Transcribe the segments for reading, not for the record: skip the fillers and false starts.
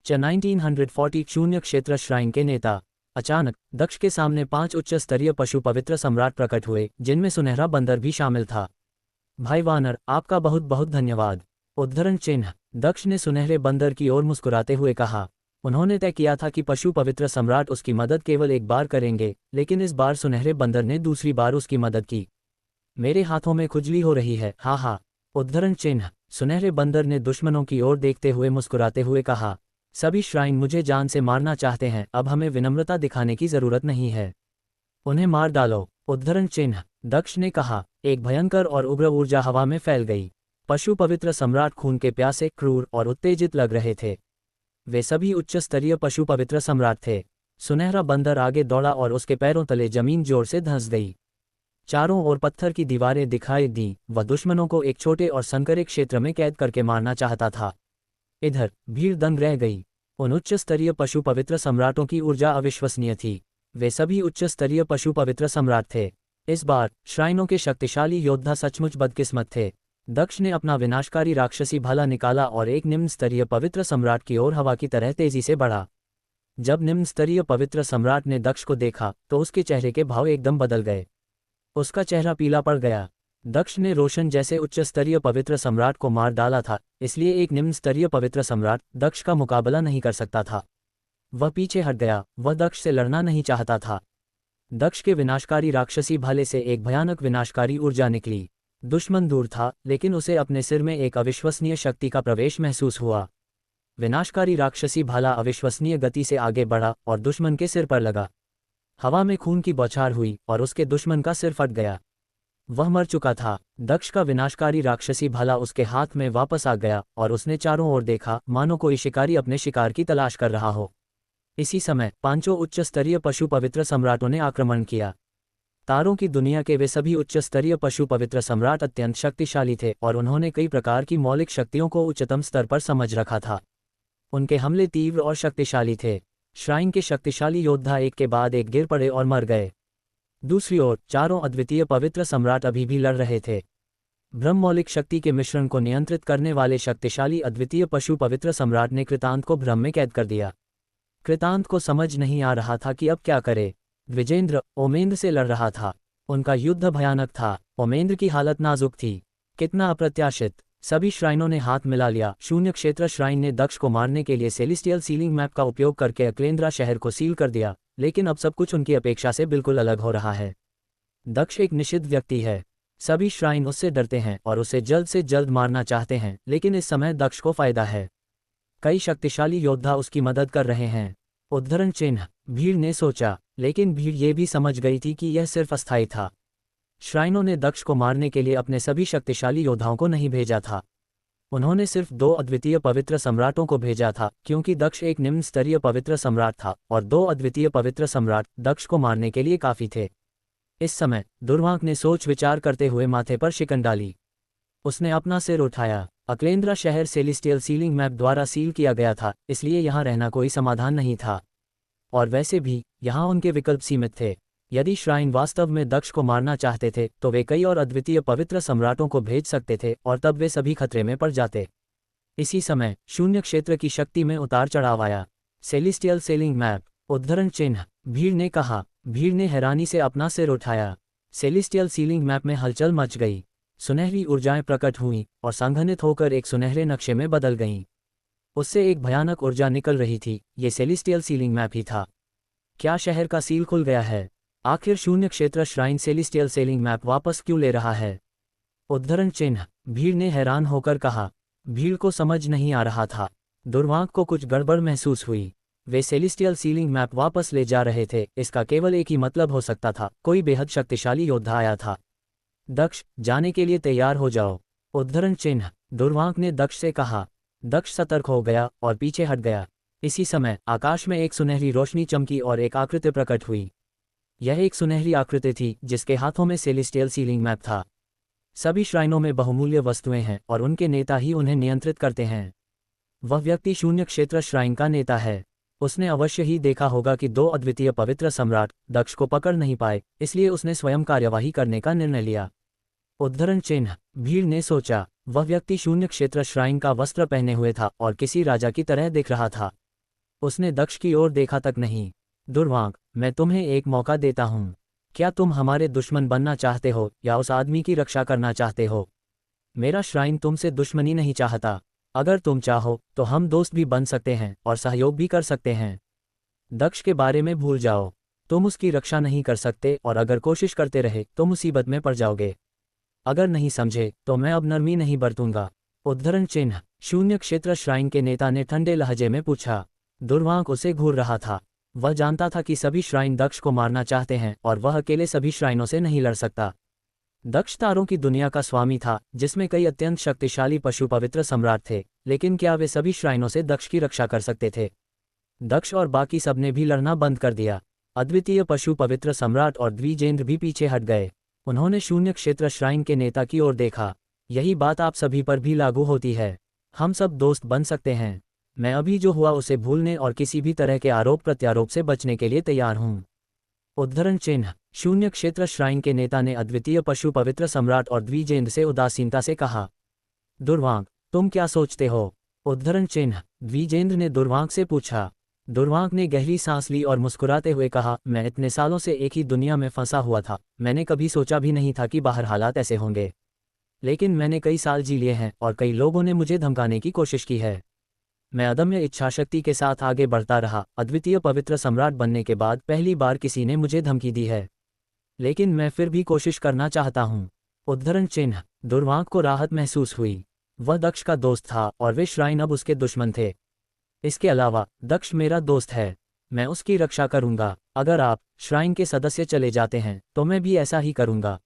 1940 शून्य क्षेत्र श्राइन के नेता। अचानक दक्ष के सामने 5 उच्च स्तरीय पशु पवित्र सम्राट प्रकट हुए, जिनमें सुनहरा बंदर भी शामिल था। भाई वानर, आपका बहुत बहुत धन्यवाद। उद्धरण चिन्ह। दक्ष ने सुनहरे बंदर की ओर मुस्कुराते हुए कहा। उन्होंने तय किया था कि पशु पवित्र सम्राट उसकी मदद केवल एक बार करेंगे, लेकिन इस बार सुनहरे बंदर ने दूसरी बार उसकी मदद की। मेरे हाथों में खुजली हो रही है, हा हा। उद्धरण चिन्ह। सुनहरे बंदर ने दुश्मनों की ओर देखते हुए मुस्कुराते हुए कहा, सभी श्राइन मुझे जान से मारना चाहते हैं, अब हमें विनम्रता दिखाने की जरूरत नहीं है, उन्हें मार डालो। उद्धरण चिन्ह। दक्ष ने कहा। एक भयंकर और उग्र ऊर्जा हवा में फैल गई। पशु पवित्र सम्राट खून के प्यासे, क्रूर और उत्तेजित लग रहे थे। वे सभी उच्च स्तरीय पशु पवित्र सम्राट थे। सुनहरा बंदर आगे दौड़ा और उसके पैरों तले जमीन जोर से धंस गई। चारों ओर पत्थर की दीवारें दिखाई दी। वह दुश्मनों को एक छोटे और संकरे क्षेत्र में कैद करके मारना चाहता था। इधर भीड़ दंग रह गई। उन उच्च स्तरीय पशु पवित्र सम्राटों की ऊर्जा अविश्वसनीय थी। वे सभी उच्च स्तरीय पशु पवित्र सम्राट थे। इस बार श्राइनों के शक्तिशाली योद्धा सचमुच बदकिस्मत थे। दक्ष ने अपना विनाशकारी राक्षसी भाला निकाला और एक निम्न स्तरीय पवित्र सम्राट की ओर हवा की तरह तेजी से बढ़ा। जब निम्न स्तरीय पवित्र सम्राट ने दक्ष को देखा तो उसके चेहरे के भाव एकदम बदल गए। उसका चेहरा पीला पड़ गया। दक्ष ने रोशन जैसे उच्च स्तरीय पवित्र सम्राट को मार डाला था, इसलिए एक निम्न स्तरीय पवित्र सम्राट दक्ष का मुकाबला नहीं कर सकता था। वह पीछे हट गया, वह दक्ष से लड़ना नहीं चाहता था। दक्ष के विनाशकारी राक्षसी भाले से एक भयानक विनाशकारी ऊर्जा निकली। दुश्मन दूर था, लेकिन उसे अपने सिर में एक अविश्वसनीय शक्ति का प्रवेश महसूस हुआ। विनाशकारी राक्षसी भाला अविश्वसनीय गति से आगे बढ़ा और दुश्मन के सिर पर लगा। हवा में खून की बौछार हुई और उसके दुश्मन का सिर फट गया। वह मर चुका था। दक्ष का विनाशकारी राक्षसी भाला उसके हाथ में वापस आ गया और उसने चारों ओर देखा, मानो कोई शिकारी अपने शिकार की तलाश कर रहा हो। इसी समय पांचों उच्च स्तरीय पशु पवित्र सम्राटों ने आक्रमण किया। तारों की दुनिया के वे सभी उच्च स्तरीय पशु पवित्र सम्राट अत्यंत शक्तिशाली थे और उन्होंने कई प्रकार की मौलिक शक्तियों को उच्चतम स्तर पर समझ रखा था। उनके हमले तीव्र और शक्तिशाली थे। श्राइन के शक्तिशाली योद्धा एक के बाद एक गिर पड़े और मर गए। दूसरी ओर चारों अद्वितीय पवित्र सम्राट अभी भी लड़ रहे थे। ब्रह्ममौलिक शक्ति के मिश्रण को नियंत्रित करने वाले शक्तिशाली अद्वितीय पशु पवित्र सम्राट ने कृतांत को भ्रम में कैद कर दिया। कृतांत को समझ नहीं आ रहा था कि अब क्या करे। द्विजेंद्र ओमेंद्र से लड़ रहा था। उनका युद्ध भयानक था। ओमेंद्र की हालत नाजुक थी। कितना अप्रत्याशित। सभी श्राइनों ने हाथ मिला लिया। शून्य क्षेत्र श्राइन ने दक्ष को मारने के लिए सेलेस्टियल सीलिंग मैप का उपयोग करके अक्लेंद्रा शहर को सील कर दिया, लेकिन अब सब कुछ उनकी अपेक्षा से बिल्कुल अलग हो रहा है। दक्ष एक निषिद्ध व्यक्ति है। सभी श्राइन उससे डरते हैं और उसे जल्द से जल्द मारना चाहते हैं, लेकिन इस समय दक्ष को फायदा है। कई शक्तिशाली योद्धा उसकी मदद कर रहे हैं। उद्धरण चिन्ह। भीड़ ने सोचा, लेकिन भीड़ ये भी समझ गई थी कि यह सिर्फ अस्थायी था। श्राइनों ने दक्ष को मारने के लिए अपने सभी शक्तिशाली योद्धाओं को नहीं भेजा था। उन्होंने सिर्फ 2 अद्वितीय पवित्र सम्राटों को भेजा था, क्योंकि दक्ष एक निम्न स्तरीय पवित्र सम्राट था और 2 अद्वितीय पवित्र सम्राट दक्ष को मारने के लिए काफी थे। इस समय दुर्वांक ने सोच विचार करते हुए माथे पर शिकन डाली। उसने अपना सिर उठाया। अक्लेंद्रा शहर सेलेस्टियल सीलिंग मैप द्वारा सील किया गया था, इसलिए यहाँ रहना कोई समाधान नहीं था। और वैसे भी यहाँ उनके विकल्प सीमित थे। यदि श्राइन वास्तव में दक्ष को मारना चाहते थे तो वे कई और अद्वितीय पवित्र सम्राटों को भेज सकते थे और तब वे सभी खतरे में पड़ जाते। इसी समय शून्य क्षेत्र की शक्ति में उतार चढ़ाव आया। Celestial ceiling map. उद्धरण चिन्ह। भीड़ ने कहा। भीड़ ने हैरानी से अपना सिर उठाया। सेलेस्टियल सीलिंग मैप में हलचल मच गई। सुनहरी ऊर्जाएं प्रकट हुईं और संघनित होकर एक सुनहरे नक्शे में बदल गईं। उससे एक भयानक ऊर्जा निकल रही थी। ये सेलेस्टियल सीलिंग मैप ही था। क्या शहर का सील खुल गया है? आखिर शून्य क्षेत्र श्राइन सेलेस्टियल सीलिंग मैप वापस क्यों ले रहा है? उद्धरण चिन्ह। भीड़ ने हैरान होकर कहा। भीड़ को समझ नहीं आ रहा था। दुर्वांक को कुछ गड़बड़ महसूस हुई। वे सेलेस्टियल सीलिंग मैप वापस ले जा रहे थे, इसका केवल एक ही मतलब हो सकता था, कोई बेहद शक्तिशाली योद्धा आया था। दक्ष, जाने के लिए तैयार हो जाओ। उद्धरण चिन्ह। दुर्वांक ने दक्ष से कहा। दक्ष सतर्क हो गया और पीछे हट गया। इसी समय आकाश में एक सुनहरी रोशनी चमकी और एक आकृति प्रकट हुई। यह एक सुनहरी आकृति थी जिसके हाथों में सेलेस्टियल सीलिंग मैप था। सभी श्राइनों में बहुमूल्य वस्तुएं हैं और उनके नेता ही उन्हें नियंत्रित करते हैं। वह व्यक्ति शून्य क्षेत्र श्राइन का नेता है। उसने अवश्य ही देखा होगा कि 2 अद्वितीय पवित्र सम्राट दक्ष को पकड़ नहीं पाए, इसलिए उसने स्वयं कार्यवाही करने का निर्णय लिया। उद्धरण चिन्ह। भीड़ ने सोचा, वह व्यक्ति शून्य क्षेत्र श्राइन का वस्त्र पहने हुए था और किसी राजा की तरह दिख रहा था। उसने दक्ष की ओर देखा तक नहीं। दुर्वांक, मैं तुम्हें एक मौका देता हूँ। क्या तुम हमारे दुश्मन बनना चाहते हो या उस आदमी की रक्षा करना चाहते हो? मेरा श्राइन तुमसे दुश्मनी नहीं चाहता। अगर तुम चाहो तो हम दोस्त भी बन सकते हैं और सहयोग भी कर सकते हैं। दक्ष के बारे में भूल जाओ। तुम उसकी रक्षा नहीं कर सकते और अगर कोशिश करते रहे तो मुसीबत में पड़ जाओगे। अगर नहीं समझे तो मैं अब नरमी नहीं बरतूंगा। उद्धरण चिन्ह। शून्य क्षेत्र श्राइन के नेता ने ठंडे लहजे में पूछा। दुर्वांक उसे घूर रहा था। वह जानता था कि सभी श्राइन दक्ष को मारना चाहते हैं और वह अकेले सभी श्राइनों से नहीं लड़ सकता। दक्ष तारों की दुनिया का स्वामी था जिसमें कई अत्यंत शक्तिशाली पशु पवित्र सम्राट थे, लेकिन क्या वे सभी श्राइनों से दक्ष की रक्षा कर सकते थे? दक्ष और बाकी सबने भी लड़ना बंद कर दिया। अद्वितीय पशु पवित्र सम्राट और द्विजेंद्र भी पीछे हट गए। उन्होंने शून्य क्षेत्र श्राइन के नेता की ओर देखा। यही बात आप सभी पर भी लागू होती है। हम सब दोस्त बन सकते हैं। मैं अभी जो हुआ उसे भूलने और किसी भी तरह के आरोप प्रत्यारोप से बचने के लिए तैयार हूँ। उद्धरण चिन्ह। शून्य क्षेत्र श्राइन के नेता ने अद्वितीय पशु पवित्र सम्राट और द्विजेंद्र से उदासीनता से कहा। दुर्वांक, तुम क्या सोचते हो? उद्धरण चिन्ह। द्विजेंद्र ने दुर्वांक से पूछा। दुर्वांक ने गहरी सांस ली और मुस्कुराते हुए कहा, मैं इतने सालों से एक ही दुनिया में फंसा हुआ था। मैंने कभी सोचा भी नहीं था कि बाहर हालात ऐसे होंगे। लेकिन मैंने कई साल जी लिए हैं और कई लोगों ने मुझे धमकाने की कोशिश की है। मैं अदम्य इच्छाशक्ति के साथ आगे बढ़ता रहा। अद्वितीय पवित्र सम्राट बनने के बाद पहली बार किसी ने मुझे धमकी दी है, लेकिन मैं फिर भी कोशिश करना चाहता हूँ। उद्धरण चिन्ह। दुर्वांक को राहत महसूस हुई। वह दक्ष का दोस्त था और वे श्राइन अब उसके दुश्मन थे। इसके अलावा दक्ष मेरा दोस्त है। मैं उसकी रक्षा करूंगा। अगर आप श्राइन के सदस्य चले जाते हैं तो मैं भी ऐसा ही करूंगा।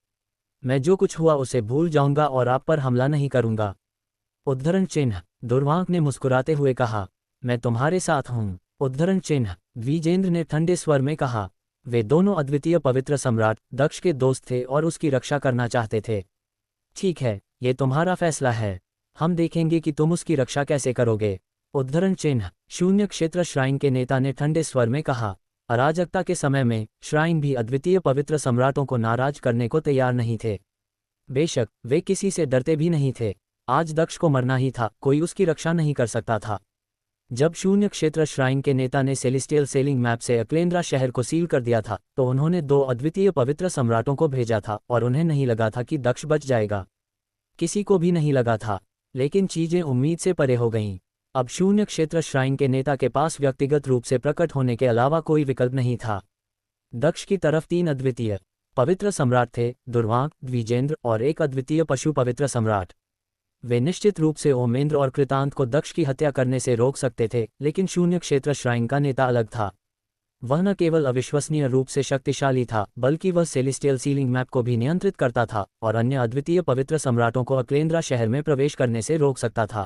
मैं जो कुछ हुआ उसे भूल जाऊंगा और आप पर हमला नहीं करूंगा। उद्धरण चिन्ह। दुर्वांक ने मुस्कुराते हुए कहा, मैं तुम्हारे साथ हूं। उद्धरण चिन्ह। द्विजेंद्र ने ठंडे स्वर में कहा। वे दोनों अद्वितीय पवित्र सम्राट दक्ष के दोस्त थे और उसकी रक्षा करना चाहते थे। ठीक है, ये तुम्हारा फैसला है। हम देखेंगे कि तुम उसकी रक्षा कैसे करोगे। उद्धरण चिन्ह। शून्य क्षेत्र श्राइन के नेता ने ठंडे स्वर में कहा। अराजकता के समय में श्राइन भी अद्वितीय पवित्र सम्राटों को नाराज करने को तैयार नहीं थे। बेशक वे किसी से डरते भी नहीं थे। आज दक्ष को मरना ही था, कोई उसकी रक्षा नहीं कर सकता था। जब शून्य क्षेत्र श्राइन के नेता ने सेलेस्टियल सेलिंग मैप से अक्लेंद्रा शहर को सील कर दिया था तो उन्होंने 2 अद्वितीय पवित्र सम्राटों को भेजा था और उन्हें नहीं लगा था कि दक्ष बच जाएगा। किसी को भी नहीं लगा था, लेकिन चीजें उम्मीद से परे हो गईं। अब शून्य क्षेत्र श्राइन के नेता के पास व्यक्तिगत रूप से प्रकट होने के अलावा कोई विकल्प नहीं था। दक्ष की तरफ 3 अद्वितीय पवित्र सम्राट थे, दुर्वांक, द्विजेंद्र और एक अद्वितीय पशु पवित्र सम्राट। वे निश्चित रूप से ओमेंद्र और कृतांत को दक्ष की हत्या करने से रोक सकते थे, लेकिन शून्य क्षेत्र श्राइन का नेता अलग था। वह न केवल अविश्वसनीय रूप से शक्तिशाली था, बल्कि वह सेलेस्टियल सीलिंग मैप को भी नियंत्रित करता था और अन्य अद्वितीय पवित्र सम्राटों को अक्लेंद्रा शहर में प्रवेश करने से रोक सकता था।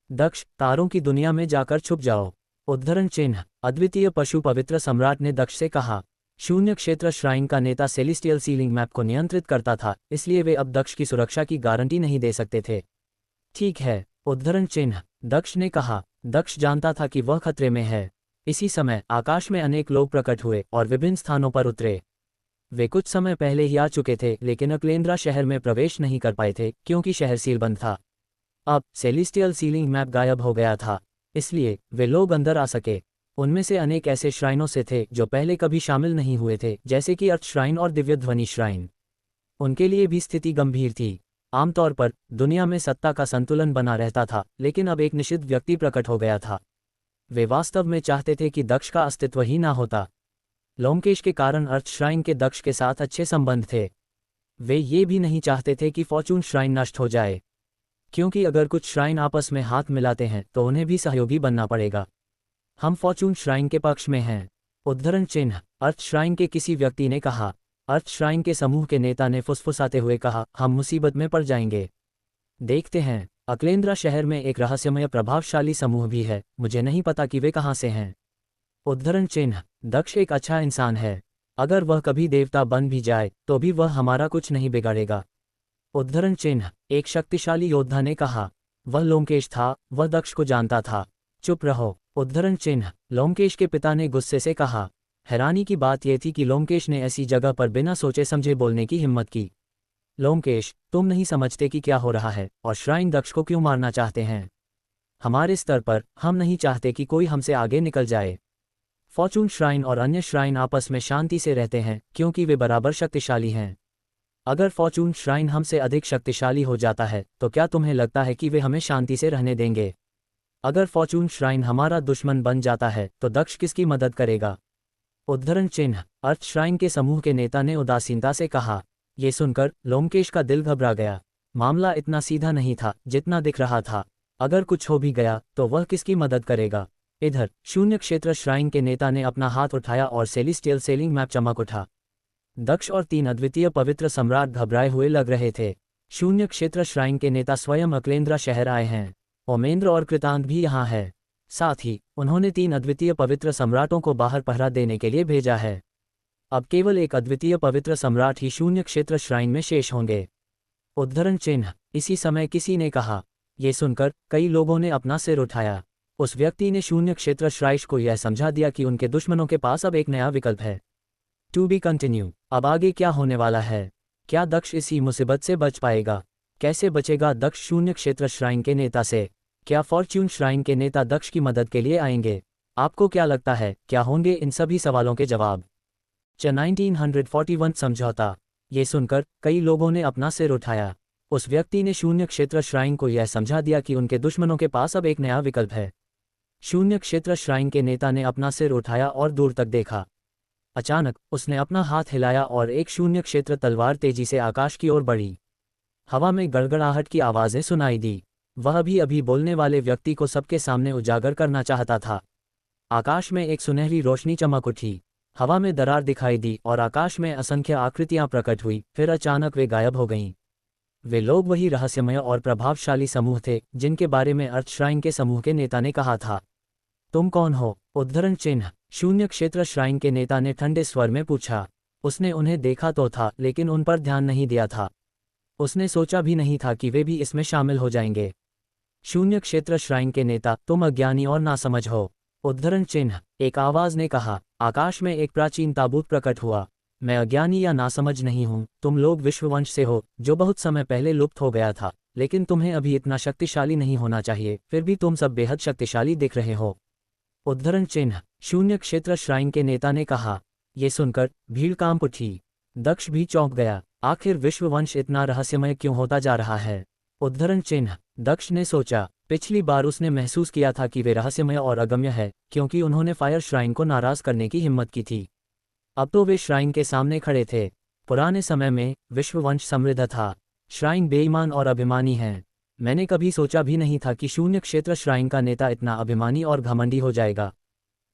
दक्ष, तारों की दुनिया में जाकर छुप जाओ। उद्धरण चिन्ह। अद्वितीय पशु पवित्र सम्राट ने दक्ष से कहा। शून्य क्षेत्र श्राइन का नेता सेलेस्टियल सीलिंग मैप को नियंत्रित करता था, इसलिए वे अब दक्ष की सुरक्षा की गारंटी नहीं दे सकते थे। ठीक है, उद्धरण चिन्ह। दक्ष ने कहा। दक्ष जानता था कि वह खतरे में है। इसी समय आकाश में अनेक लोग प्रकट हुए और विभिन्न स्थानों पर उतरे। वे कुछ समय पहले ही आ चुके थे, लेकिन अक्लेंद्रा शहर में प्रवेश नहीं कर पाए थे क्योंकि शहर सीलबंद था। अब सेलेस्टियल सीलिंग मैप गायब हो गया था, इसलिए वे लोग अंदर आ सके। उनमें से अनेक ऐसे श्राइनों से थे जो पहले कभी शामिल नहीं हुए थे, जैसे कि अर्थ श्राइन और दिव्य ध्वनि श्राइन। उनके लिए भी स्थिति गंभीर थी। आमतौर पर दुनिया में सत्ता का संतुलन बना रहता था, लेकिन अब एक निषिद्ध व्यक्ति प्रकट हो गया था। वे वास्तव में चाहते थे कि दक्ष का अस्तित्व ही ना होता। लोमकेश के कारण अर्थ श्राइन के दक्ष के साथ अच्छे संबंध थे। वे ये भी नहीं चाहते थे कि फॉर्चून श्राइन नष्ट हो जाए, क्योंकि अगर कुछ श्राइन आपस में हाथ मिलाते हैं तो उन्हें भी सहयोगी बनना पड़ेगा। हम फॉर्चून श्राइन के पक्ष में हैं। उद्धरण चिन्ह। अर्थ श्राइन के किसी व्यक्ति ने कहा। अर्थ श्राइन के समूह के नेता ने फुसफुसाते हुए कहा, हम मुसीबत में पड़ जाएंगे। देखते हैं। अक्लेंद्रा शहर में एक रहस्यमय प्रभावशाली समूह भी है, मुझे नहीं पता कि वे कहाँ से हैं। उद्धरण चिन्ह। दक्ष एक अच्छा इंसान है। अगर वह कभी देवता बन भी जाए तो भी वह हमारा कुछ नहीं बिगाड़ेगा। उद्धरण चिन्ह। एक शक्तिशाली योद्धा ने कहा। वह लोमकेश था, वह दक्ष को जानता था। चुप रहो। उद्धरण चिन्ह। लोमकेश के पिता ने गुस्से से कहा। हैरानी की बात यह थी कि लोमकेश ने ऐसी जगह पर बिना सोचे समझे बोलने की हिम्मत की। लोमकेश, तुम नहीं समझते कि क्या हो रहा है और श्राइन दक्ष को क्यों मारना चाहते हैं। हमारे स्तर पर हम नहीं चाहते कि कोई हमसे आगे निकल जाए। फॉर्चून श्राइन और अन्य श्राइन आपस में शांति से रहते हैं क्योंकि वे बराबर शक्तिशाली हैं। अगर फॉर्चून श्राइन हमसे अधिक शक्तिशाली हो जाता है तो क्या तुम्हें लगता है कि वे हमें शांति से रहने देंगे? अगर फॉर्चून श्राइन हमारा दुश्मन बन जाता है तो दक्ष किसकी मदद करेगा? उद्धरण चिन्ह। अर्थ श्राइन के समूह के नेता ने उदासीनता से कहा। ये सुनकर लोमकेश का दिल घबरा गया। मामला इतना सीधा नहीं था जितना दिख रहा था। अगर कुछ हो भी गया तो वह किसकी मदद करेगा? इधर शून्य क्षेत्र श्राइन के नेता ने अपना हाथ उठाया और सेलिस्टियल सेलिंग मैप चमक उठा। दक्ष और 3 अद्वितीय पवित्र सम्राट घबराए हुए लग रहे थे। शून्य क्षेत्र श्राइन के नेता स्वयं अक्लेंद्रा शहर आए हैं। ओमेंद्र और कृतांत भी यहाँ है। साथ ही उन्होंने 3 अद्वितीय पवित्र सम्राटों को बाहर पहरा देने के लिए भेजा है। अब केवल एक अद्वितीय पवित्र सम्राट ही शून्य क्षेत्र श्राइन में शेष होंगे। उद्धरण चिन्ह। इसी समय किसी ने कहा। ये सुनकर कई लोगों ने अपना सिर उठाया। उस व्यक्ति ने शून्य क्षेत्र श्राइन को यह समझा दिया कि उनके दुश्मनों के पास अब एक नया विकल्प है। To be continue. अब आगे क्या होने वाला है? क्या दक्ष इसी मुसीबत से बच पाएगा? कैसे बचेगा दक्ष शून्य क्षेत्र श्राइन के नेता से? क्या फॉर्च्यून श्राइन के नेता दक्ष की मदद के लिए आएंगे? आपको क्या लगता है, क्या होंगे इन सभी सवालों के जवाब? 1941 समझौता। ये सुनकर कई लोगों ने अपना सिर उठाया। उस व्यक्ति ने शून्य क्षेत्र श्राइन को यह समझा दिया कि उनके दुश्मनों के पास अब एक नया विकल्प है। शून्य क्षेत्र श्राइन के नेता ने अपना सिर उठाया और दूर तक देखा। अचानक उसने अपना हाथ हिलाया और एक शून्य क्षेत्र तलवार तेजी से आकाश की ओर बढ़ी। हवा में गड़गड़ाहट की आवाजें सुनाई दी। वह भी अभी बोलने वाले व्यक्ति को सबके सामने उजागर करना चाहता था। आकाश में एक सुनहरी रोशनी चमक उठी। हवा में दरार दिखाई दी और आकाश में असंख्य आकृतियां प्रकट हुई, फिर अचानक वे गायब हो गईं। वे लोग वही रहस्यमय और प्रभावशाली समूह थे जिनके बारे में अर्थ श्राइन के समूह के नेता ने कहा था। तुम कौन हो? उद्धरण चिन्ह। शून्य क्षेत्र श्राइन के नेता ने ठंडे स्वर में पूछा। उसने उन्हें देखा तो था लेकिन उन पर ध्यान नहीं दिया था। उसने सोचा भी नहीं था कि वे भी इसमें शामिल हो जाएंगे। शून्य क्षेत्र श्राइन के नेता, तुम अज्ञानी और नासमझ हो। उद्धरण चिन्ह। एक आवाज ने कहा। आकाश में एक प्राचीन ताबूत प्रकट हुआ। मैं अज्ञानी या नासमझ नहीं हूँ। तुम लोग विश्ववंश से हो जो बहुत समय पहले लुप्त हो गया था, लेकिन तुम्हें अभी इतना शक्तिशाली नहीं होना चाहिए, फिर भी तुम सब बेहद शक्तिशाली दिख रहे हो। उद्धरण चिन्ह। शून्य क्षेत्र श्राइन के नेता ने कहा। ये सुनकर भीड़ कांप उठी। दक्ष भी चौंक गया। आखिर विश्ववंश इतना रहस्यमय क्यों होता जा रहा है? उद्धरण चिन्ह। दक्ष ने सोचा। पिछली बार उसने महसूस किया था कि वे रहस्यमय और अगम्य है क्योंकि उन्होंने फायर श्राइन को नाराज करने की हिम्मत की थी। अब तो वे श्राइन के सामने खड़े थे। पुराने समय में विश्ववंश समृद्ध था। श्राइन बेईमान और अभिमानी हैं। मैंने कभी सोचा भी नहीं था कि शून्य क्षेत्र श्राइन का नेता इतना अभिमानी और घमंडी हो जाएगा।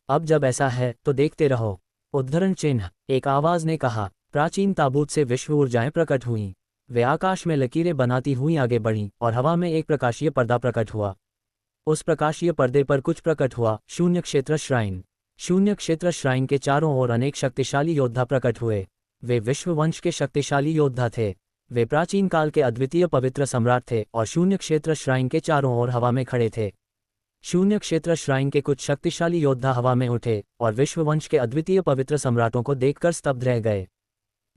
अब जब ऐसा है तो देखते रहो। उद्धरण चिन्ह। एक आवाज ने कहा। प्राचीन ताबूत से विश्व ऊर्जाएं प्रकट हुईं। वे आकाश में लकीरें बनाती हुई आगे बढ़ीं और हवा में एक प्रकाशीय पर्दा प्रकट हुआ। उस प्रकाशीय पर्दे पर कुछ प्रकट हुआ। शून्य क्षेत्र श्राइन। शून्य क्षेत्र श्राइन के चारों ओर अनेक शक्तिशाली योद्धा प्रकट हुए। वे विश्ववंश के शक्तिशाली योद्धा थे। वे प्राचीन काल के अद्वितीय पवित्र सम्राट थे और शून्य क्षेत्र श्राइन के चारों ओर हवा में खड़े थे। शून्य क्षेत्र श्राइन के कुछ शक्तिशाली योद्धा हवा में उठे और विश्ववंश के अद्वितीय पवित्र सम्राटों को देखकर स्तब्ध रह गए।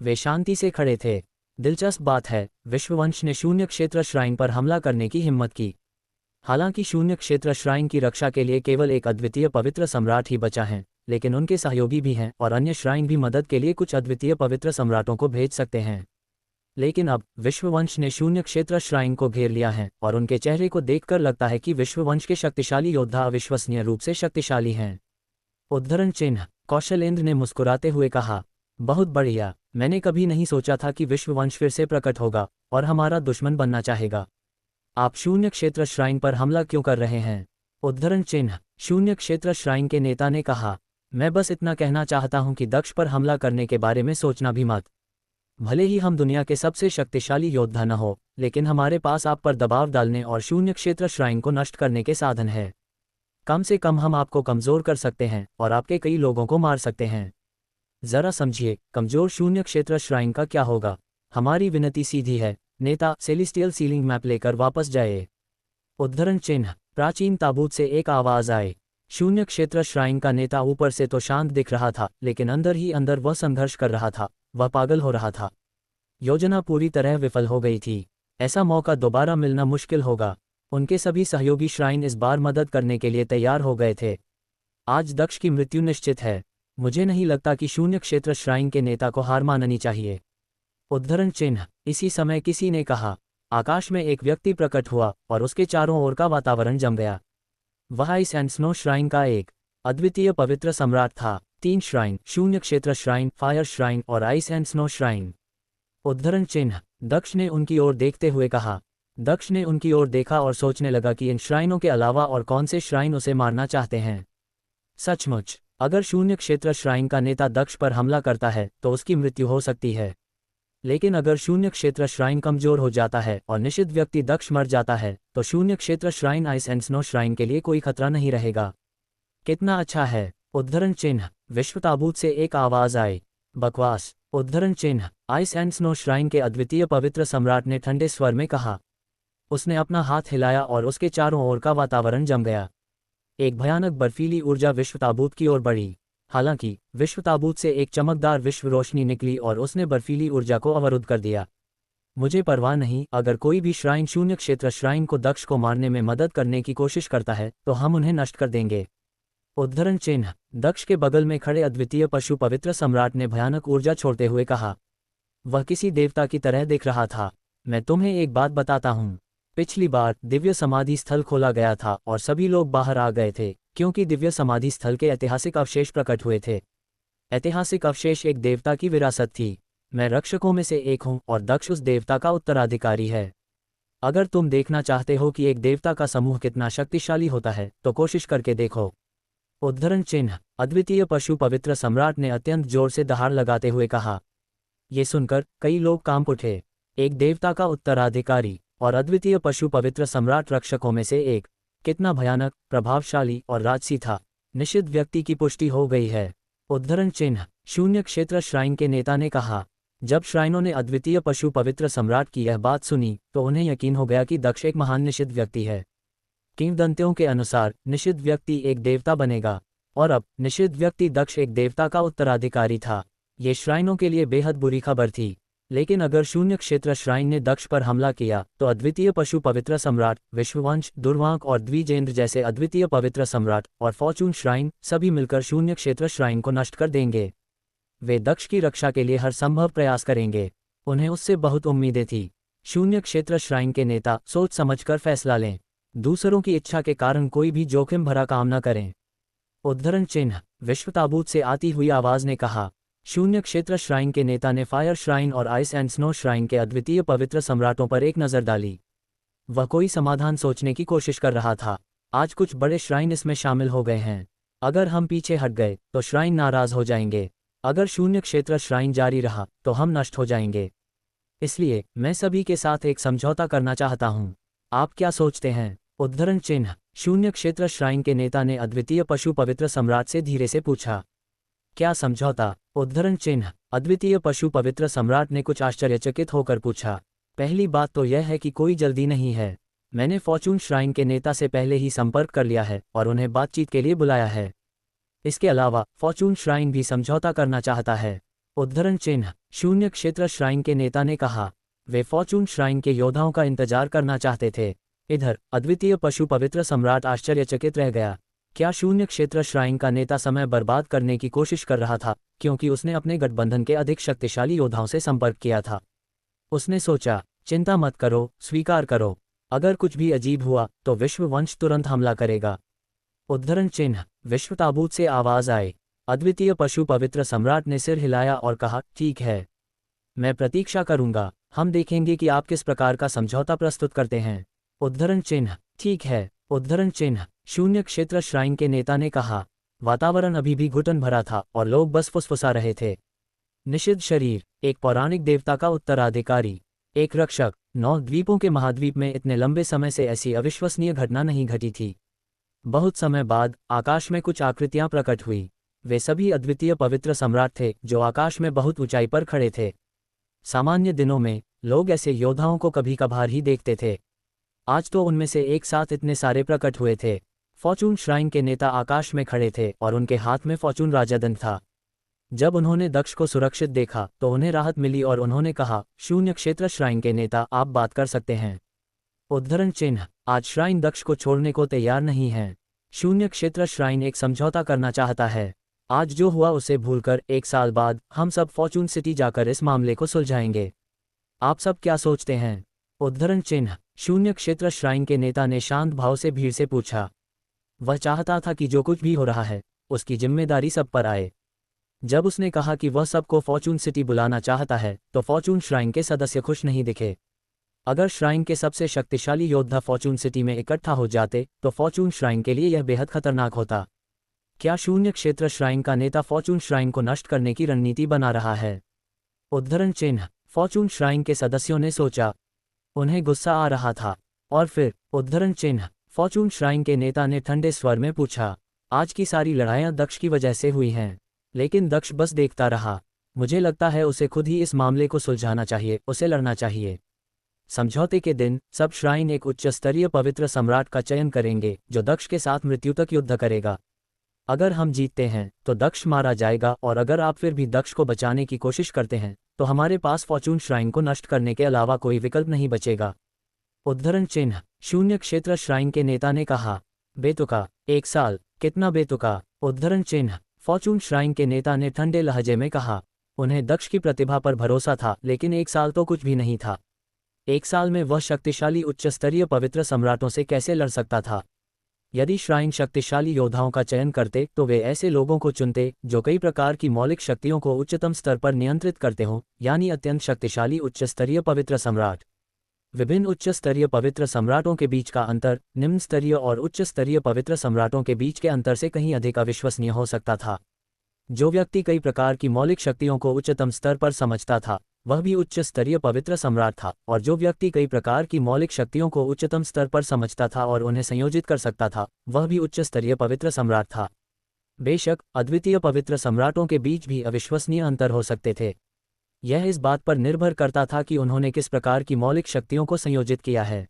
वे शांति से खड़े थे। दिलचस्प बात है, विश्ववंश ने शून्य क्षेत्र श्राइन पर हमला करने की हिम्मत की। हालांकि शून्य क्षेत्र श्राइन की रक्षा के लिए केवल एक अद्वितीय पवित्र सम्राट ही बचा है, लेकिन उनके सहयोगी भी हैं और अन्य श्राइन भी मदद के लिए कुछ अद्वितीय पवित्र सम्राटों को भेज सकते हैं। लेकिन अब विश्ववंश ने शून्य क्षेत्र श्राइन को घेर लिया है और उनके चेहरे को देखकर लगता है कि विश्ववंश के शक्तिशाली योद्धा अविश्वसनीय रूप से शक्तिशाली हैं। उद्धरण चिन्ह। कौशलेंद्र ने मुस्कुराते हुए कहा। बहुत बढ़िया। मैंने कभी नहीं सोचा था कि विश्ववंश फिर से प्रकट होगा और हमारा दुश्मन बनना चाहेगा। आप शून्य क्षेत्र श्राइन पर हमला क्यों कर रहे हैं? उद्धरण चिन्ह। शून्य क्षेत्र श्राइन के नेता ने कहा। मैं बस इतना कहना चाहता हूं कि दक्ष पर हमला करने के बारे में सोचना भी मत। भले ही हम दुनिया के सबसे शक्तिशाली योद्धा न हो, लेकिन हमारे पास आप पर दबाव डालने और शून्य क्षेत्र श्राइन को नष्ट करने के साधन है। कम से कम हम आपको कमजोर कर सकते हैं और आपके कई लोगों को मार सकते हैं। जरा समझिए, कमजोर शून्य क्षेत्र श्राइन का क्या होगा? हमारी विनती सीधी है, नेता सेलिस्टियल सीलिंग मैप लेकर वापस जाए। उद्धरण चिन्ह। प्राचीन ताबूत से एक आवाज आई। शून्य क्षेत्र श्राइन का नेता ऊपर से तो शांत दिख रहा था, लेकिन अंदर ही अंदर वह संघर्ष कर रहा था। वह पागल हो रहा था। योजना पूरी तरह विफल हो गई थी। ऐसा मौका दोबारा मिलना मुश्किल होगा। उनके सभी सहयोगी श्राइन इस बार मदद करने के लिए तैयार हो गए थे। आज दक्ष की मृत्यु निश्चित है। मुझे नहीं लगता कि शून्य क्षेत्र श्राइन के नेता को हार माननी चाहिए। उद्धरण चिन्ह। इसी समय किसी ने कहा। आकाश में एक व्यक्ति प्रकट हुआ और उसके चारों ओर का वातावरण जम गया। वह आइस एंड स्नो श्राइन का एक अद्वितीय पवित्र सम्राट था। 3 श्राइन, शून्य क्षेत्र श्राइन, फायर श्राइन और आइस एंड स्नो श्राइन। उद्धरण चिन्ह। दक्ष ने उनकी ओर देखते हुए कहा। दक्ष ने उनकी ओर देखा और सोचने लगा कि इन श्राइनों के अलावा और कौन से श्राइन उसे मारना चाहते हैं। सचमुच, अगर शून्य क्षेत्र श्राइन का नेता दक्ष पर हमला करता है तो उसकी मृत्यु हो सकती है। लेकिन अगर शून्य क्षेत्र श्राइन कमजोर हो जाता है और निषिद्ध व्यक्ति दक्ष मर जाता है तो शून्य क्षेत्र shrine ice and snow shrine के लिए कोई खतरा नहीं रहेगा। कितना अच्छा है। उद्धरण चिन्ह। विश्व ताबूत से एक आवाज आई। बकवास। उद्धरण चिन्ह। आइस एंड स्नो श्राइन के अद्वितीय पवित्र सम्राट ने ठंडे स्वर में कहा। उसने अपना हाथ हिलाया और उसके चारों ओर का वातावरण जम गया। एक भयानक बर्फीली ऊर्जा विश्व ताबूत की ओर बढ़ी। हालांकि विश्व ताबूत से एक चमकदार विश्व रोशनी निकली और उसने बर्फीली ऊर्जा को अवरुद्ध कर दिया। मुझे परवाह नहीं, अगर कोई भी श्राइन शून्य क्षेत्र श्राइन को दक्ष को मारने में मदद करने की कोशिश करता है तो हम उन्हें नष्ट कर देंगे। उद्धरण चिन्ह। दक्ष के बगल में खड़े अद्वितीय पशु पवित्र सम्राट ने भयानक ऊर्जा छोड़ते हुए कहा। वह किसी देवता की तरह दिख रहा था। मैं तुम्हें एक बात बताता हूँ। पिछली बार दिव्य समाधि स्थल खोला गया था और सभी लोग बाहर आ गए थे क्योंकि दिव्य समाधि स्थल के ऐतिहासिक अवशेष प्रकट हुए थे। ऐतिहासिक अवशेष एक देवता की विरासत थी। मैं रक्षकों में से एक हूँ और दक्ष उस देवता का उत्तराधिकारी है। अगर तुम देखना चाहते हो कि एक देवता का समूह कितना शक्तिशाली होता है तो कोशिश करके देखो। उद्धरण चिन्ह। अद्वितीय पशु पवित्र सम्राट ने अत्यंत जोर से दहाड़ लगाते हुए कहा। ये सुनकर कई लोग कांप उठे। एक देवता का उत्तराधिकारी और अद्वितीय पशु पवित्र सम्राट रक्षकों में से एक। कितना भयानक, प्रभावशाली और राजसी था। निषिद्ध व्यक्ति की पुष्टि हो गई है। उद्धरण चिन्ह। शून्य क्षेत्र श्राइन के नेता ने कहा। जब श्राइनों ने अद्वितीय पशु पवित्र सम्राट की यह बात सुनी तो उन्हें यकीन हो गया कि दक्ष एक महान निषिद्ध व्यक्ति है। किंवदंतियों के अनुसार निषिद्ध व्यक्ति एक देवता बनेगा और अब निषिद्ध व्यक्ति दक्ष एक देवता का उत्तराधिकारी था। ये श्राइनों के लिए बेहद बुरी खबर थी। लेकिन अगर शून्य क्षेत्र श्राइन ने दक्ष पर हमला किया तो अद्वितीय पशु पवित्र सम्राट, विश्ववंश, दुर्वांक और द्विजेंद्र जैसे अद्वितीय पवित्र सम्राट और फॉर्चून श्राइन सभी मिलकर शून्य क्षेत्र श्राइन को नष्ट कर देंगे। वे दक्ष की रक्षा के लिए हर संभव प्रयास करेंगे। उन्हें उससे बहुत उम्मीदें थी। शून्य क्षेत्र श्राइन के नेता सोच समझकर फैसला लें। दूसरों की इच्छा के कारण कोई भी जोखिम भरा काम न करें। उद्धरण चिन्ह। विश्व ताबूत से आती हुई आवाज ने कहा। शून्य क्षेत्र श्राइन के नेता ने फायर श्राइन और आइस एंड स्नो श्राइन के अद्वितीय पवित्र सम्राटों पर एक नज़र डाली। वह कोई समाधान सोचने की कोशिश कर रहा था। आज कुछ बड़े श्राइन इसमें शामिल हो गए हैं। अगर हम पीछे हट गए तो श्राइन नाराज हो जाएंगे। अगर शून्य क्षेत्र श्राइन जारी रहा तो हम नष्ट हो जाएंगे। इसलिए मैं सभी के साथ एक समझौता करना चाहता हूँ। आप क्या सोचते हैं? उद्धरण चिन्ह। शून्य क्षेत्र श्राइन के नेता ने अद्वितीय पशु पवित्र सम्राट से धीरे से पूछा। क्या समझौता? उद्धरण चिन्ह। अद्वितीय पशु पवित्र सम्राट ने कुछ आश्चर्यचकित होकर पूछा। पहली बात तो यह है कि कोई जल्दी नहीं है। मैंने फॉर्चून श्राइन के नेता से पहले ही संपर्क कर लिया है और उन्हें बातचीत के लिए बुलाया है। इसके अलावा फॉर्चून श्राइन भी समझौता करना चाहता है। उद्धरण चिन्ह। शून्य क्षेत्र श्राइन के नेता ने कहा। वे फॉर्चून श्राइन के योद्धाओं का इंतजार करना चाहते थे। इधर अद्वितीय पशु पवित्र सम्राट आश्चर्यचकित रह गया। क्या शून्य क्षेत्र श्राइन का नेता समय बर्बाद करने की कोशिश कर रहा था क्योंकि उसने अपने गठबंधन के अधिक शक्तिशाली योद्धाओं से संपर्क किया था? उसने सोचा, चिंता मत करो, स्वीकार करो। अगर कुछ भी अजीब हुआ तो विश्ववंश तुरंत हमला करेगा। उद्धरण चिन्ह। विश्व ताबूत से आवाज आई। अद्वितीय पशु पवित्र सम्राट ने सिर हिलाया और कहा, ठीक है, मैं प्रतीक्षा करूंगा। हम देखेंगे कि आप किस प्रकार का समझौता प्रस्तुत करते हैं। उद्धरण चिन्ह। ठीक है। उद्धरण चिन्ह। शून्य क्षेत्र श्राइन के नेता ने कहा। वातावरण अभी भी घुटन भरा था और लोग बस फुसफुसा रहे थे। निषिद्ध शरीर, एक पौराणिक देवता का उत्तराधिकारी, एक रक्षक। 9 द्वीपों के महाद्वीप में इतने लंबे समय से ऐसी अविश्वसनीय घटना नहीं घटी थी। बहुत समय बाद आकाश में कुछ आकृतियां प्रकट हुई। वे सभी अद्वितीय पवित्र सम्राट थे जो आकाश में बहुत ऊंचाई पर खड़े थे। सामान्य दिनों में लोग ऐसे योद्धाओं को कभी कभार ही देखते थे। आज तो उनमें से एक साथ इतने सारे प्रकट हुए थे। फॉर्चून श्राइन के नेता आकाश में खड़े थे और उनके हाथ में फॉर्चून राजादंड था। जब उन्होंने दक्ष को सुरक्षित देखा तो उन्हें राहत मिली और उन्होंने कहा, शून्य क्षेत्र श्राइन के नेता, आप बात कर सकते हैं। उद्धरण चिन्ह। आज श्राइन दक्ष को छोड़ने को तैयार नहीं है। शून्य क्षेत्र श्राइन एक समझौता करना चाहता है। आज जो हुआ उसे भूलकर 1 साल बाद हम सब फॉर्चून सिटी जाकर इस मामले को सुलझाएंगे। आप सब क्या सोचते हैं? उद्धरण चिन्ह। शून्य क्षेत्र श्राइन के नेता ने शांत भाव से भीड़ से पूछा। वह चाहता था कि जो कुछ भी हो रहा है उसकी जिम्मेदारी सब पर आए। जब उसने कहा कि वह सबको फॉर्चून सिटी बुलाना चाहता है तो फॉर्चून श्राइन के सदस्य खुश नहीं दिखे। अगर श्राइन के सबसे शक्तिशाली योद्धा फॉर्चून सिटी में इकट्ठा हो जाते तो फॉर्चून श्राइन के लिए यह बेहद खतरनाक होता। क्या शून्य क्षेत्र श्राइन का नेता फॉर्चून श्राइन को नष्ट करने की रणनीति बना रहा है? उद्धरण चिन्ह। फॉर्चून श्राइन के सदस्यों ने सोचा। उन्हें गुस्सा आ रहा था। और फिर उद्धरण चिन्ह। फॉर्चून श्राइन के नेता ने ठंडे स्वर में पूछा। आज की सारी लड़ाइयां दक्ष की वजह से हुई हैं, लेकिन दक्ष बस देखता रहा। मुझे लगता है उसे खुद ही इस मामले को सुलझाना चाहिए, उसे लड़ना चाहिए। समझौते के दिन सब श्राइन एक उच्च स्तरीय पवित्र सम्राट का चयन करेंगे जो दक्ष के साथ मृत्यु तक युद्ध करेगा। अगर हम जीतते हैं तो दक्ष मारा जाएगा, और अगर आप फिर भी दक्ष को बचाने की कोशिश करते हैं तो हमारे पास फॉर्चून श्राइन को नष्ट करने के अलावा कोई विकल्प नहीं बचेगा। उद्धरण चिन्ह। शून्य क्षेत्र श्राइन के नेता ने कहा। बेतुका। 1 साल? कितना बेतुका? उद्धरण चिन्ह। फॉर्चून श्राइन के नेता ने ठंडे लहजे में कहा। उन्हें दक्ष की प्रतिभा पर भरोसा था, लेकिन 1 साल तो कुछ भी नहीं था। 1 साल में वह शक्तिशाली उच्च स्तरीय पवित्र सम्राटों से कैसे लड़ सकता था? यदि श्राइन शक्तिशाली योद्धाओं का चयन करते तो वे ऐसे लोगों को चुनते जो कई प्रकार की मौलिक शक्तियों को उच्चतम स्तर पर नियंत्रित करते हों, यानी अत्यंत शक्तिशाली उच्च स्तरीय पवित्र सम्राट। विभिन्न उच्च स्तरीय पवित्र सम्राटों के बीच का अंतर निम्न स्तरीय और उच्च स्तरीय पवित्र सम्राटों के बीच के अंतर से कहीं अधिक अविश्वसनीय हो सकता था। जो व्यक्ति कई प्रकार की मौलिक शक्तियों को उच्चतम स्तर पर समझता था वह भी उच्च स्तरीय पवित्र सम्राट था, और जो व्यक्ति कई प्रकार की मौलिक शक्तियों को उच्चतम स्तर पर समझता था और उन्हें संयोजित कर सकता था वह भी उच्च स्तरीय पवित्र सम्राट था। बेशक अद्वितीय पवित्र सम्राटों के बीच भी अविश्वसनीय अंतर हो सकते थे। यह इस बात पर निर्भर करता था कि उन्होंने किस प्रकार की मौलिक शक्तियों को संयोजित किया है।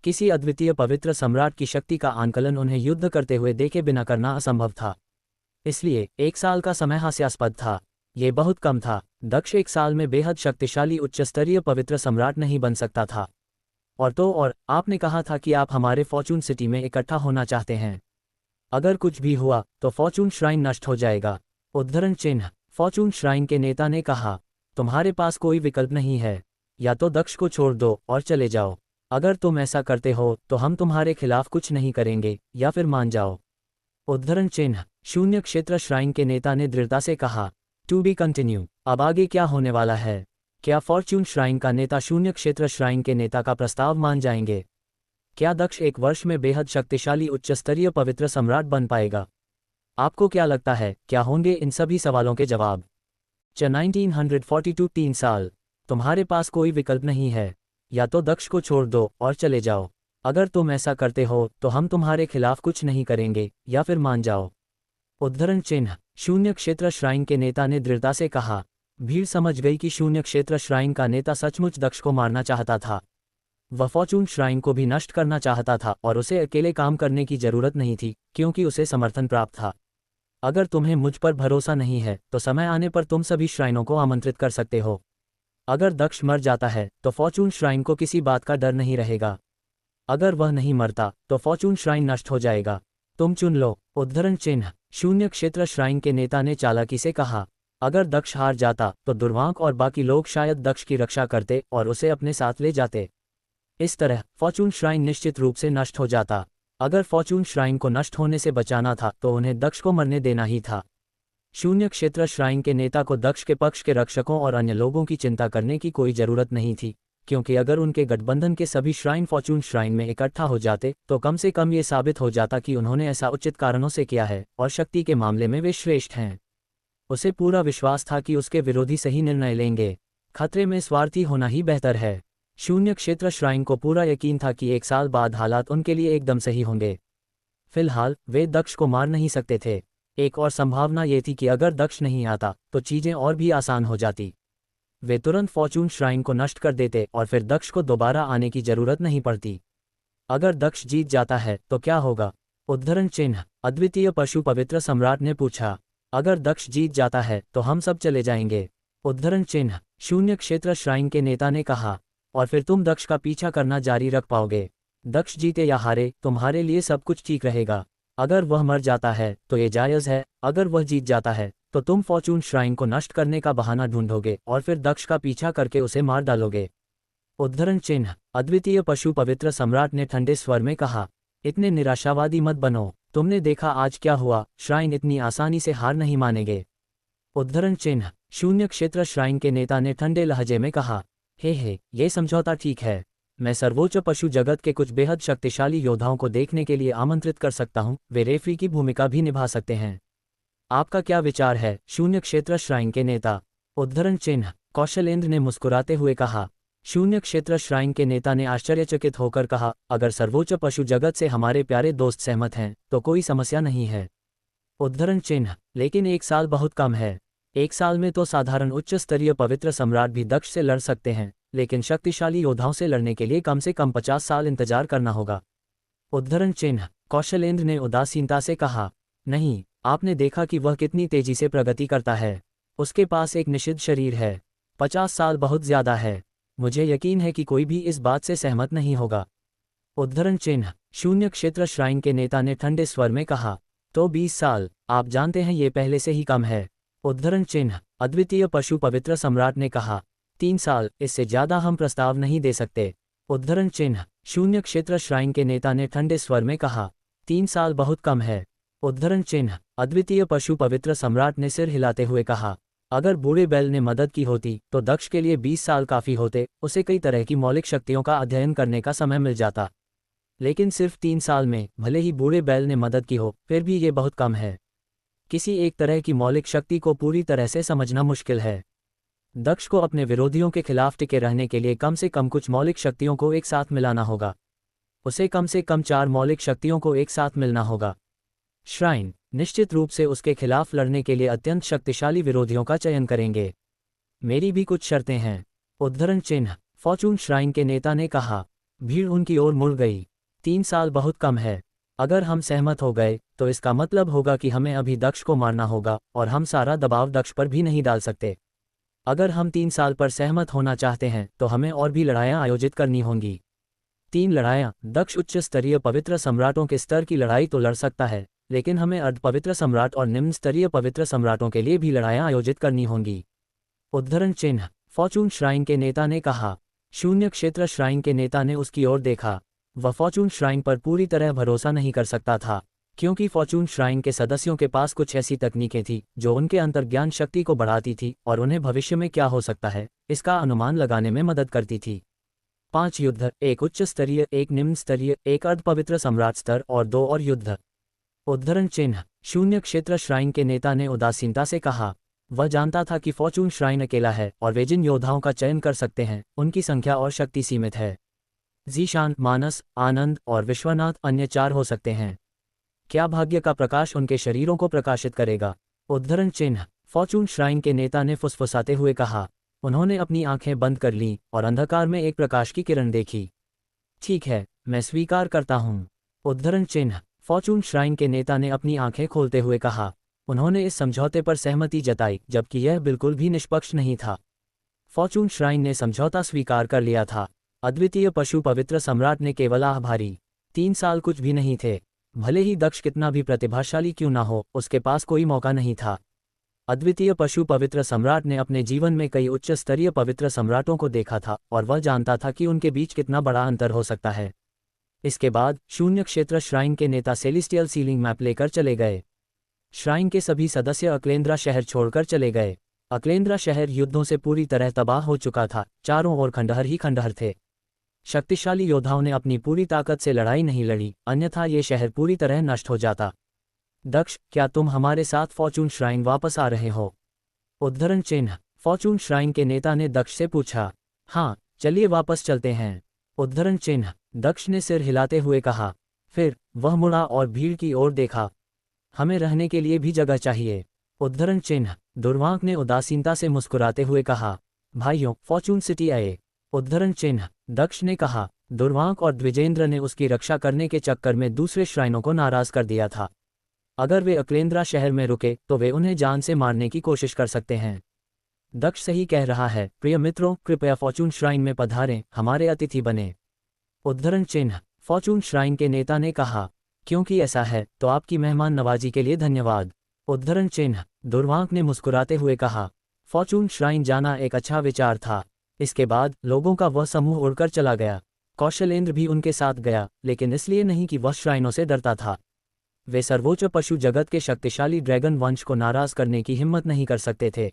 किसी अद्वितीय पवित्र सम्राट की शक्ति का आंकलन उन्हें युद्ध करते हुए देखे बिना करना असंभव था। इसलिए 1 साल का समय हास्यास्पद था। ये बहुत कम था। दक्ष 1 साल में बेहद शक्तिशाली उच्च स्तरीय पवित्र सम्राट नहीं बन सकता था। और आपने कहा था कि आप हमारे फॉर्चून सिटी में इकट्ठा होना चाहते हैं। अगर कुछ भी हुआ तो फॉर्चून श्राइन नष्ट हो जाएगा। उद्धरण चिन्ह। फॉर्चून श्राइन के नेता ने कहा। तुम्हारे पास कोई विकल्प नहीं है। या तो दक्ष को छोड़ दो और चले जाओ। अगर तुम ऐसा करते हो तो हम तुम्हारे खिलाफ कुछ नहीं करेंगे, या फिर मान जाओ। उद्धरण चिन्ह। शून्य क्षेत्र श्राइन के नेता ने दृढ़ता से कहा। To be continue. अब आगे क्या होने वाला है? क्या फॉर्चून श्राइन का नेता शून्य क्षेत्र श्राइन के नेता का प्रस्ताव मान जाएंगे? क्या दक्ष 1 वर्ष में बेहद शक्तिशाली उच्च स्तरीय पवित्र सम्राट बन पाएगा? आपको क्या लगता है, क्या होंगे इन सभी सवालों के जवाब? 1942 3 साल। तुम्हारे पास कोई विकल्प नहीं है। या तो दक्ष को छोड़ दो और चले जाओ। अगर तुम ऐसा करते हो तो हम तुम्हारे खिलाफ कुछ नहीं करेंगे, या फिर मान जाओ। उद्धरण चिन्ह। शून्य क्षेत्र श्राइन के नेता ने दृढ़ता से कहा। भीड़ समझ गई कि शून्य क्षेत्र श्राइन का नेता सचमुच दक्ष को मारना चाहता था। वह फॉर्चून श्राइन को भी नष्ट करना चाहता था, और उसे अकेले काम करने की जरूरत नहीं थी क्योंकि उसे समर्थन प्राप्त था। अगर तुम्हें मुझ पर भरोसा नहीं है तो समय आने पर तुम सभी श्राइनों को आमंत्रित कर सकते हो। अगर दक्ष मर जाता है तो फॉर्चून श्राइन को किसी बात का डर नहीं रहेगा। अगर वह नहीं मरता तो फॉर्चून श्राइन नष्ट हो जाएगा। तुम चुन लो। उद्धरण चिन्ह। शून्य क्षेत्र श्राइन के नेता ने चालाकी से कहा। अगर दक्ष हार जाता तो दुर्वांक और बाकी लोग शायद दक्ष की रक्षा करते और उसे अपने साथ ले जाते। इस तरह फॉर्चून श्राइन निश्चित रूप से नष्ट हो जाता। अगर फॉर्चून श्राइन को नष्ट होने से बचाना था तो उन्हें दक्ष को मरने देना ही था। शून्य क्षेत्र श्राइन के नेता को दक्ष के पक्ष के रक्षकों और अन्य लोगों की चिंता करने की कोई जरूरत नहीं थी, क्योंकि अगर उनके गठबंधन के सभी श्राइन फॉर्चून श्राइन में इकट्ठा हो जाते तो कम से कम ये साबित हो जाता कि उन्होंने ऐसा उचित कारणों से किया है और शक्ति के मामले में वे श्रेष्ठ हैं। उसे पूरा विश्वास था कि उसके विरोधी सही निर्णय लेंगे। खतरे में स्वार्थी होना ही बेहतर है। शून्य क्षेत्र श्राइन को पूरा यकीन था कि 1 साल बाद हालात उनके लिए एकदम सही होंगे। फिलहाल वे दक्ष को मार नहीं सकते थे। एक और संभावना ये थी कि अगर दक्ष नहीं आता तो चीजें और भी आसान हो जाती। वे तुरंत फॉर्चून श्राइन को नष्ट कर देते और फिर दक्ष को दोबारा आने की जरूरत नहीं पड़ती। अगर दक्ष जीत जाता है तो क्या होगा? उद्धरण चिन्ह। अद्वितीय पशु पवित्र सम्राट ने पूछा। अगर दक्ष जीत जाता है तो हम सब चले जाएंगे। उद्धरण चिन्ह। शून्य क्षेत्र श्राइन के नेता ने कहा। और फिर तुम दक्ष का पीछा करना जारी रख पाओगे। दक्ष जीते या हारे, तुम्हारे लिए सब कुछ ठीक रहेगा। अगर वह मर जाता है तो ये जायज़ है, अगर वह जीत जाता है तो तुम फॉर्चून श्राइन को नष्ट करने का बहाना ढूंढोगे और फिर दक्ष का पीछा करके उसे मार डालोगे। उद्धरण चिन्ह। अद्वितीय पशु पवित्र सम्राट ने ठंडे स्वर में कहा, इतने निराशावादी मत बनो, तुमने देखा आज क्या हुआ, श्राइन इतनी आसानी से हार नहीं मानेंगे। उद्धरण चिन्ह। शून्य क्षेत्र श्राइन के नेता ने ठंडे लहजे में कहा, हे, ये समझौता ठीक है। मैं सर्वोच्च पशु जगत के कुछ बेहद शक्तिशाली योद्धाओं को देखने के लिए आमंत्रित कर सकता हूं, वे रेफरी की भूमिका भी निभा सकते हैं। आपका क्या विचार है, शून्य क्षेत्र श्राइन के नेता? उद्धरण चिन्ह। कौशलेंद्र ने मुस्कुराते हुए कहा। शून्य क्षेत्र श्राइन के नेता ने आश्चर्यचकित होकर कहा, अगर सर्वोच्च पशु जगत से हमारे प्यारे दोस्त सहमत हैं तो कोई समस्या नहीं है। उद्धरण चिन्ह। लेकिन 1 साल बहुत कम है। 1 साल में तो साधारण उच्च स्तरीय पवित्र सम्राट भी दक्ष से लड़ सकते हैं, लेकिन शक्तिशाली योद्धाओं से लड़ने के लिए कम से कम 50 साल इंतजार करना होगा। उद्धरण चिन्ह। कौशलेंद्र ने उदासीनता से कहा, नहीं, आपने देखा कि वह कितनी तेजी से प्रगति करता है। उसके पास एक निषिद्ध शरीर है। 50 साल बहुत ज्यादा है। मुझे यकीन है कि कोई भी इस बात से सहमत नहीं होगा। उद्धरण चिन्ह। शून्य क्षेत्र श्राइन के नेता ने ठंडे स्वर में कहा, तो 20 साल, आप जानते हैं ये पहले से ही कम है। उद्धरण चिन्ह। अद्वितीय पशु पवित्र सम्राट ने कहा, 3 साल, इससे ज्यादा हम प्रस्ताव नहीं दे सकते। उद्धरण चिन्ह। शून्य क्षेत्र श्राइन के नेता ने ठंडे स्वर में कहा, 3 साल बहुत कम है। उद्धरण चिन्ह। अद्वितीय पशु पवित्र सम्राट ने सिर हिलाते हुए कहा, अगर बूढ़े बैल ने मदद की होती तो दक्ष के लिए 20 साल काफी होते, उसे कई तरह की मौलिक शक्तियों का अध्ययन करने का समय मिल जाता। लेकिन सिर्फ 3 साल में, भले ही बूढ़े बैल ने मदद की हो, फिर भी ये बहुत कम है। किसी एक तरह की मौलिक शक्ति को पूरी तरह से समझना मुश्किल है। दक्ष को अपने विरोधियों के खिलाफ टिके रहने के लिए कम से कम कुछ मौलिक शक्तियों को एक साथ मिलाना होगा। उसे कम से कम 4 मौलिक शक्तियों को एक साथ मिलना होगा। श्राइन निश्चित रूप से उसके खिलाफ लड़ने के लिए अत्यंत शक्तिशाली विरोधियों का चयन करेंगे। मेरी भी कुछ शर्तें हैं। उद्धरण चिन्ह। फॉर्चून श्राइन के नेता ने कहा। भीड़ उनकी ओर मुड़ गई। 3 साल बहुत कम है। अगर हम सहमत हो गए तो इसका मतलब होगा कि हमें अभी दक्ष को मारना होगा और हम सारा दबाव दक्ष पर भी नहीं डाल सकते। अगर हम 3 साल पर सहमत होना चाहते हैं तो हमें और भी लड़ाइयाँ आयोजित करनी होंगी। 3 लड़ाइयाँ। दक्ष उच्च स्तरीय पवित्र सम्राटों के स्तर की लड़ाई तो लड़ सकता है, लेकिन हमें अर्ध पवित्र सम्राट और निम्न स्तरीय पवित्र सम्राटों के लिए भी लड़ाइयाँ आयोजित करनी होंगी। उद्धरण चिन्ह। फॉर्चून श्राइन के नेता ने कहा। शून्य क्षेत्र श्राइन के नेता ने उसकी ओर देखा। वह फॉर्चून श्राइन पर पूरी तरह भरोसा नहीं कर सकता था, क्योंकि फॉर्चून श्राइन के सदस्यों के पास कुछ ऐसी तकनीकें थीं जो उनके अंतर्ज्ञान शक्ति को बढ़ाती थी और उन्हें भविष्य में क्या हो सकता है इसका अनुमान लगाने में मदद करती थी। 5 युद्ध, 1 उच्च स्तरीय, 1 निम्न स्तरीय, 1 अर्ध पवित्र सम्राट स्तर और 2 और युद्ध। उद्धरण चिन्ह। शून्य क्षेत्र श्राइन के नेता ने उदासीनता से कहा। वह जानता था कि फॉर्चून श्राइन अकेला है और वे जिन योद्धाओं का चयन कर सकते हैं उनकी संख्या और शक्ति सीमित है। जीशान, मानस, आनंद और विश्वनाथ अन्य 4 हो सकते हैं। क्या भाग्य का प्रकाश उनके शरीरों को प्रकाशित करेगा? उद्धरण चिन्ह। फॉर्चून श्राइन के नेता ने फुसफुसाते हुए कहा। उन्होंने अपनी आंखें बंद कर लीं और अंधकार में एक प्रकाश की किरण देखी। ठीक है, मैं स्वीकार करता हूँ। उद्धरण चिन्ह। फॉर्चून श्राइन के नेता ने अपनी आंखें खोलते हुए कहा। उन्होंने इस समझौते पर सहमति जताई, जबकि यह बिल्कुल भी निष्पक्ष नहीं था। फॉर्चून श्राइन ने समझौता स्वीकार कर लिया था। अद्वितीय पशु पवित्र सम्राट ने केवल आभारी। 3 साल कुछ भी नहीं थे। भले ही दक्ष कितना भी प्रतिभाशाली क्यों ना हो, उसके पास कोई मौका नहीं था। अद्वितीय पशु पवित्र सम्राट ने अपने जीवन में कई उच्च स्तरीय पवित्र सम्राटों को देखा था और वह जानता था कि उनके बीच कितना बड़ा अंतर हो सकता है। इसके बाद शून्य क्षेत्र श्राइन के नेता सेलेस्टियल सीलिंग मैप लेकर चले गए। श्राइन के सभी सदस्य अक्लेंद्रा शहर छोड़कर चले गए। अक्लेंद्रा शहर युद्धों से पूरी तरह तबाह हो चुका था। चारों ओर खंडहर ही खंडहर थे। शक्तिशाली योद्धाओं ने अपनी पूरी ताकत से लड़ाई नहीं लड़ी, अन्यथा ये शहर पूरी तरह नष्ट हो जाता। दक्ष, क्या तुम हमारे साथ फॉर्चून श्राइन वापस आ रहे हो? उद्धरण चिन्ह। फॉर्चून श्राइन के नेता ने दक्ष से पूछा। हाँ, चलिए वापस चलते हैं। उद्धरण चिन्ह। दक्ष ने सिर हिलाते हुए कहा। फिर वह मुड़ा और भीड़ की ओर देखा। हमें रहने के लिए भी जगह चाहिए। उद्धरण चिन्ह। दुर्वांक ने उदासीनता से मुस्कुराते हुए कहा। भाइयों, फॉर्चून सिटी आए। उद्धरण चिन्ह। दक्ष ने कहा। दुर्वांक और द्विजेंद्र ने उसकी रक्षा करने के चक्कर में दूसरे श्राइनों को नाराज कर दिया था। अगर वे अक्लेंद्रा शहर में रुके तो वे उन्हें जान से मारने की कोशिश कर सकते हैं। दक्ष सही कह रहा है। प्रिय मित्रों, कृपया फॉर्चून श्राइन में पधारें, हमारे अतिथि बने। उद्धरण चिन्ह। फॉर्चून श्राइन के नेता ने कहा, क्योंकि ऐसा है तो आपकी मेहमान नवाजी के लिए धन्यवाद। उद्धरण चिन्ह। दुर्वांक ने मुस्कुराते हुए कहा, फॉर्चून श्राइन जाना एक अच्छा विचार था। इसके बाद लोगों का वह समूह उड़कर चला गया। कौशलेंद्र भी उनके साथ गया, लेकिन इसलिए नहीं कि वह श्राइनों से डरता था। वे सर्वोच्च पशु जगत के शक्तिशाली ड्रैगन वंश को नाराज करने की हिम्मत नहीं कर सकते थे।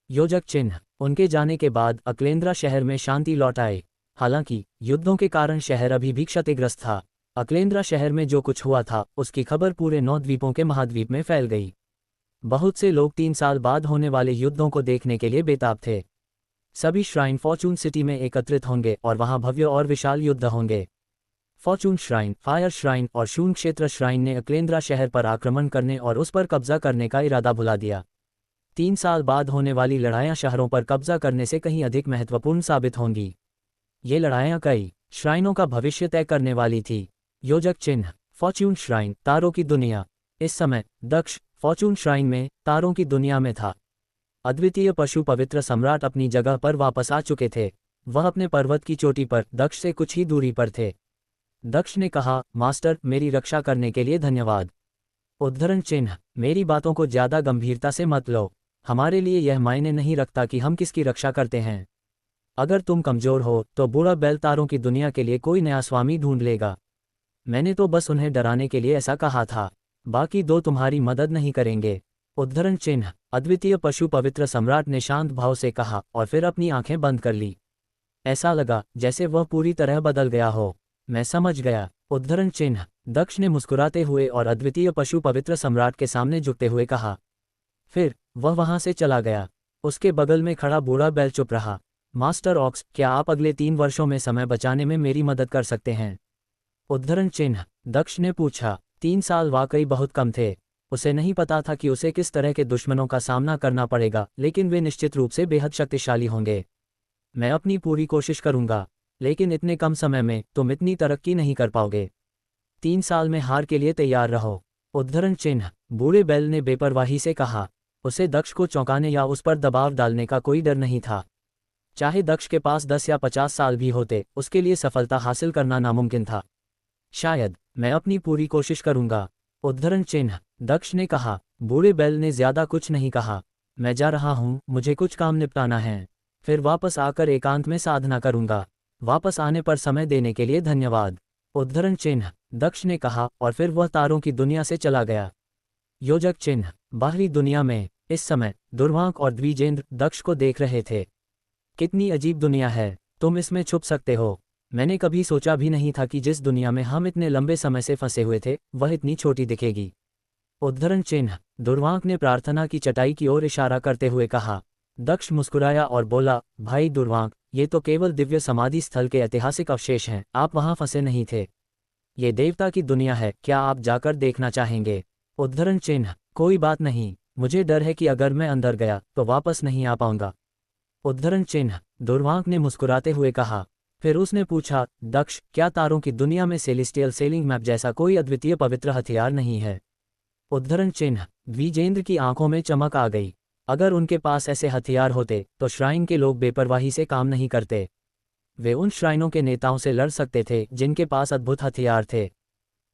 योजक चिन्ह। उनके जाने के बाद अक्लेंद्रा शहर में शांति लौट आई। हालांकि युद्धों के कारण शहर अभी भी क्षतिग्रस्त था। अक्लेंद्रा शहर में जो कुछ हुआ था उसकी खबर पूरे 9 द्वीपों के महाद्वीप में फैल गई। बहुत से लोग 3 साल बाद होने वाले युद्धों को देखने के लिए बेताब थे। सभी श्राइन फॉर्चून सिटी में एकत्रित होंगे और वहां भव्य और विशाल युद्ध होंगे। फॉर्चून श्राइन, फायर श्राइन और शून्य क्षेत्र श्राइन ने अक्लेंद्रा शहर पर आक्रमण करने और उस पर कब्जा करने का इरादा भुला दिया। 3 साल बाद होने वाली लड़ाइयां शहरों पर कब्जा करने से कहीं अधिक महत्वपूर्ण साबित होंगी। ये लड़ाइयां कई श्राइनों का भविष्य तय करने वाली थी। योजक चिन्ह। फॉर्चून श्राइन, तारों की दुनिया। इस समय दक्ष फॉर्चून श्राइन में तारों की दुनिया में था। अद्वितीय पशु पवित्र सम्राट अपनी जगह पर वापस आ चुके थे। वह अपने पर्वत की चोटी पर दक्ष से कुछ ही दूरी पर थे। दक्ष ने कहा, मास्टर, मेरी रक्षा करने के लिए धन्यवाद। उद्धरण चिन्ह। मेरी बातों को ज्यादा गंभीरता से मत लो। हमारे लिए यह मायने नहीं रखता कि हम किसकी रक्षा करते हैं। अगर तुम कमजोर हो तो बूढ़ा बैल तारों की दुनिया के लिए कोई नया स्वामी ढूंढ लेगा। मैंने तो बस उन्हें डराने के लिए ऐसा कहा था। बाकी 2 तुम्हारी मदद नहीं करेंगे। उद्धरण चिन्ह। अद्वितीय पशु पवित्र सम्राट ने शांत भाव से कहा और फिर अपनी आंखें बंद कर ली। ऐसा लगा जैसे वह पूरी तरह बदल गया हो। मैं समझ गया। उद्धरण चिन्ह। दक्ष ने मुस्कुराते हुए और अद्वितीय पशु पवित्र सम्राट के सामने झुकते हुए कहा। फिर वह वहां से चला गया। उसके बगल में खड़ा बूढ़ा बैल चुप रहा। मास्टर ऑक्स, क्या आप अगले 3 वर्षों में समय बचाने में मेरी मदद कर सकते हैं? उद्धरण चिन्ह। दक्ष ने पूछा। 3 साल वाकई बहुत कम थे। उसे नहीं पता था कि उसे किस तरह के दुश्मनों का सामना करना पड़ेगा, लेकिन वे निश्चित रूप से बेहद शक्तिशाली होंगे। मैं अपनी पूरी कोशिश करूंगा, लेकिन इतने कम समय में तुम इतनी तरक्की नहीं कर पाओगे। 3 साल में हार के लिए तैयार रहो। उद्धरण चिन्ह। बूढ़े बैल ने बेपरवाही से कहा। उसे दक्ष को चौंकाने या उस पर दबाव डालने का कोई डर नहीं था। चाहे दक्ष के पास 10 या 50 साल भी होते, उसके लिए सफलता हासिल करना नामुमकिन था। शायद मैं अपनी पूरी कोशिश करूंगा। उद्धरण चिन्ह। दक्ष ने कहा। बूढ़े बैल ने ज्यादा कुछ नहीं कहा। मैं जा रहा हूं, मुझे कुछ काम निपटाना है। फिर वापस आकर एकांत में साधना करूंगा। वापस आने पर समय देने के लिए धन्यवाद। उद्धरण चिन्ह। दक्ष ने कहा और फिर वह तारों की दुनिया से चला गया। योजक चिन्ह। बाहरी दुनिया में इस समय दुर्वांक और द्विजेंद्र दक्ष को देख रहे थे। कितनी अजीब दुनिया है, तुम इसमें छुप सकते हो। मैंने कभी सोचा भी नहीं था कि जिस दुनिया में हम इतने लंबे समय से फंसे हुए थे वह इतनी छोटी दिखेगी। उद्धरण चिन्ह। दुर्वांक ने प्रार्थना की चटाई की ओर इशारा करते हुए कहा। दक्ष मुस्कुराया और बोला, भाई दुर्वांक, ये तो केवल दिव्य समाधि स्थल के ऐतिहासिक अवशेष हैं, आप वहां फंसे नहीं थे। ये देवता की दुनिया है, क्या आप जाकर देखना चाहेंगे? उद्धरण चिन्ह। कोई बात नहीं, मुझे डर है कि अगर मैं अंदर गया तो वापस नहीं आ पाऊंगा। उद्धरण चिन्ह। दुर्वांक ने मुस्कुराते हुए कहा। फिर उसने पूछा, दक्ष, क्या तारों की दुनिया में सेलेस्टियल सेलिंग मैप जैसा कोई अद्वितीय पवित्र हथियार नहीं है? उद्धरण चिन्ह। द्विजेंद्र की आंखों में चमक आ गई। अगर उनके पास ऐसे हथियार होते तो श्राइन के लोग बेपरवाही से काम नहीं करते। वे उन श्राइनों के नेताओं से लड़ सकते थे जिनके पास अद्भुत हथियार थे।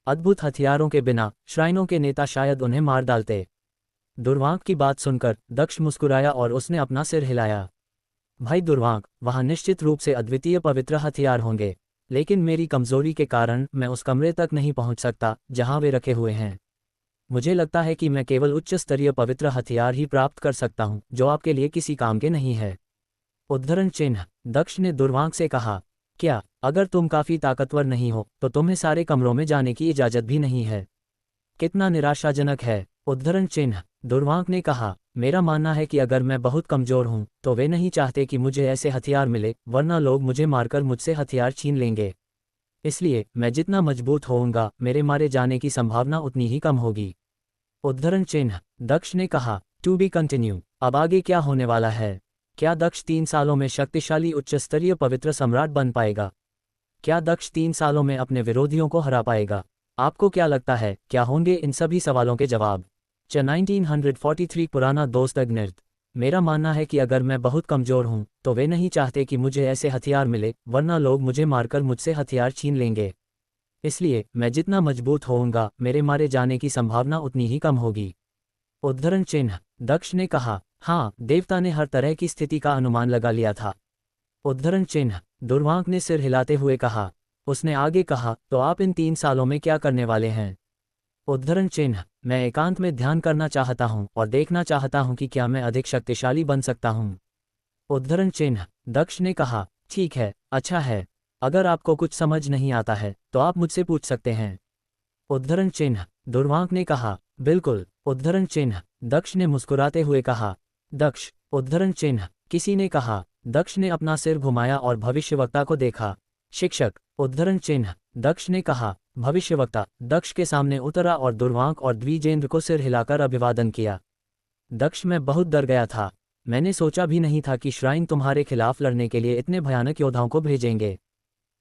अद्भुत हथियारों के बिना श्राइनों के नेता शायद उन्हें मार डालते। दुर्वांक की बात सुनकर दक्ष मुस्कुराया और उसने अपना सिर हिलाया। भाई दुर्वांक, वहां निश्चित रूप से अद्वितीय पवित्र हथियार होंगे, लेकिन मेरी कमजोरी के कारण मैं उस कमरे तक नहीं पहुंच सकता जहां वे रखे हुए हैं। मुझे लगता है कि मैं केवल उच्च स्तरीय पवित्र हथियार ही प्राप्त कर सकता हूं, जो आपके लिए किसी काम के नहीं है। उद्धरण चिन्ह। दक्ष ने दुर्वांक से कहा, क्या अगर तुम काफी ताकतवर नहीं हो तो तुम्हें सारे कमरों में जाने की इजाजत भी नहीं है? कितना निराशाजनक है। उद्धरण चिन्ह। दुर्वांक ने कहा, मेरा मानना है कि अगर मैं बहुत कमजोर हूं तो वे नहीं चाहते कि मुझे ऐसे हथियार मिले, वरना लोग मुझे मारकर मुझसे हथियार छीन लेंगे। इसलिए मैं जितना मजबूत होऊंगा, मेरे मारे जाने की संभावना उतनी ही कम होगी। उद्धरण चिन्ह। दक्ष ने कहा, टू बी कंटिन्यू। अब आगे क्या होने वाला है? क्या दक्ष 3 सालों में शक्तिशाली उच्च स्तरीय पवित्र सम्राट बन पाएगा? क्या दक्ष 3 सालों में अपने विरोधियों को हरा पाएगा? आपको क्या लगता है, क्या होंगे इन सभी सवालों के जवाब? 1943 पुराना दोस्त अग्निर्द। मेरा मानना है कि अगर मैं बहुत कमजोर हूं तो वे नहीं चाहते कि मुझे ऐसे हथियार मिले, वरना लोग मुझे मारकर मुझसे हथियार छीन लेंगे। इसलिए मैं जितना मजबूत होऊंगा मेरे मारे जाने की संभावना उतनी ही कम होगी। उद्धरण चिन्ह। दक्ष ने कहा, हाँ, देवता ने हर तरह की स्थिति का अनुमान लगा लिया था। उद्धरण चिन्ह। दुर्वांक ने सिर हिलाते हुए कहा। उसने आगे कहा, तो आप इन 3 सालों में क्या करने वाले हैं? उद्धरण चिन्ह। मैं एकांत में ध्यान करना चाहता हूँ और देखना चाहता हूँ कि क्या मैं अधिक शक्तिशाली बन सकता हूँ। उद्धरण चिन्ह। दक्ष ने कहा, ठीक है, अच्छा है। अगर आपको कुछ समझ नहीं आता है तो आप मुझसे पूछ सकते हैं। उद्धरण चिन्ह। दुर्वांक ने कहा, बिल्कुल। उद्धरण चिन्ह। दक्ष ने मुस्कुराते हुए कहा। दक्ष। उद्धरण चिन्ह। किसी ने कहा। दक्ष ने अपना सिर घुमाया और भविष्यवक्ता को देखा। शिक्षक। उद्धरण चिन्ह। दक्ष ने कहा। भविष्यवक्ता दक्ष के सामने उतरा और दुर्वांक और द्विजेंद्र को सिर हिलाकर अभिवादन किया। दक्ष, मैं बहुत डर गया था। मैंने सोचा भी नहीं था कि श्राइन तुम्हारे खिलाफ लड़ने के लिए इतने भयानक योद्धाओं को भेजेंगे।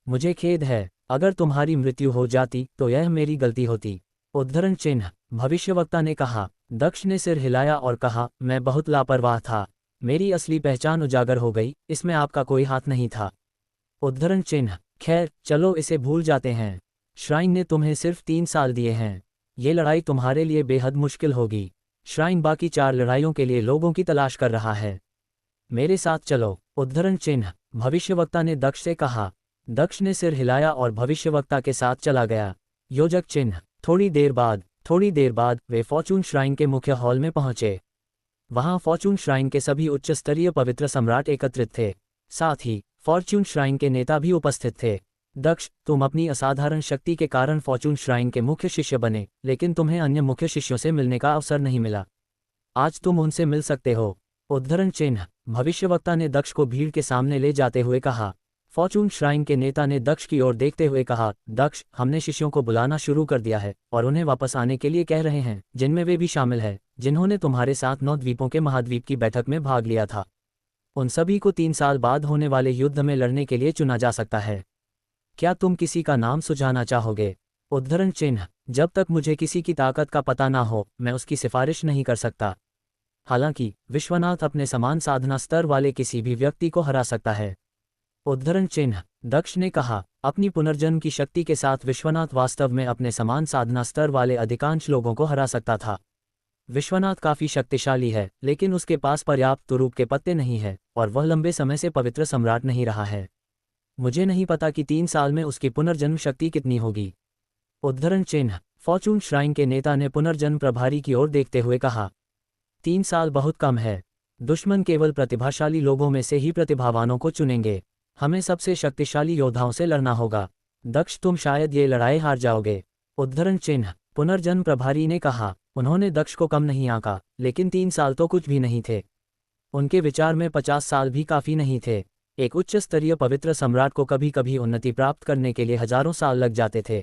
मुझे खेद है, अगर तुम्हारी मृत्यु हो जाती तो यह मेरी गलती होती। उद्धरण चिन्ह। भविष्यवक्ता ने कहा। दक्ष ने सिर हिलाया और कहा, मैं बहुत लापरवाह था। मेरी असली पहचान उजागर हो गई, इसमें आपका कोई हाथ नहीं था। उद्धरण चिन्ह। खैर, चलो इसे भूल जाते हैं। श्राइन ने तुम्हें सिर्फ 3 साल दिए हैं। ये लड़ाई तुम्हारे लिए बेहद मुश्किल होगी। श्राइन बाकी 4 लड़ाइयों के लिए लोगों की तलाश कर रहा है। मेरे साथ चलो। उद्धरण चिन्ह। भविष्यवक्ता ने दक्ष से कहा। दक्ष ने सिर हिलाया और भविष्यवक्ता के साथ चला गया। योजक चिन्ह। थोड़ी देर बाद वे फॉर्चून श्राइन के मुख्य हॉल में पहुंचे। वहां फॉर्चून श्राइन के सभी उच्च स्तरीय पवित्र सम्राट एकत्रित थे। साथ ही फॉर्चून श्राइन के नेता भी उपस्थित थे। दक्ष, तुम अपनी असाधारण शक्ति के कारण फॉर्चून श्राइन के मुख्य शिष्य बने, लेकिन तुम्हें अन्य मुख्य शिष्यों से मिलने का अवसर नहीं मिला। आज तुम उनसे मिल सकते हो। उद्धरण चिन्ह। भविष्यवक्ता ने दक्ष को भीड़ के सामने ले जाते हुए कहा। फॉर्चून श्राइन के नेता ने दक्ष की ओर देखते हुए कहा, दक्ष, हमने शिष्यों को बुलाना शुरू कर दिया है और उन्हें वापस आने के लिए कह रहे हैं, जिनमें वे भी शामिल हैं जिन्होंने तुम्हारे साथ 9 द्वीपों के महाद्वीप की बैठक में भाग लिया था। उन सभी को 3 साल बाद होने वाले युद्ध में लड़ने के लिए चुना जा सकता है। क्या तुम किसी का नाम सुझाना चाहोगे? उद्धरण चिन्ह। जब तक मुझे किसी की ताकत का पता ना हो, मैं उसकी सिफारिश नहीं कर सकता। हालांकि विश्वनाथ अपने समान साधना स्तर वाले किसी भी व्यक्ति को हरा सकता है। उद्धरण चिन्ह। दक्ष ने कहा, अपनी पुनर्जन्म की शक्ति के साथ विश्वनाथ वास्तव में अपने समान साधना स्तर वाले अधिकांश लोगों को हरा सकता था। विश्वनाथ काफी शक्तिशाली है, लेकिन उसके पास पर्याप्त तुरूप के पत्ते नहीं है और वह लंबे समय से पवित्र सम्राट नहीं रहा है। मुझे नहीं पता कि 3 साल में उसकी पुनर्जन्म शक्ति कितनी होगी। उद्धरण चिन्ह। फॉर्चून श्राइन के नेता ने पुनर्जन्म प्रभारी की ओर देखते हुए कहा। 3 साल बहुत कम है। दुश्मन केवल प्रतिभाशाली लोगों में से ही प्रतिभावानों को चुनेंगे। हमें सबसे शक्तिशाली योद्धाओं से लड़ना होगा। दक्ष, तुम शायद ये लड़ाई हार जाओगे। उद्धरण चिन्ह। पुनर्जन्म प्रभारी ने कहा। उन्होंने दक्ष को कम नहीं आंका, लेकिन 3 साल तो कुछ भी नहीं थे। उनके विचार में 50 साल भी काफी नहीं थे। एक उच्च स्तरीय पवित्र सम्राट को कभी कभी उन्नति प्राप्त करने के लिए हजारों साल लग जाते थे।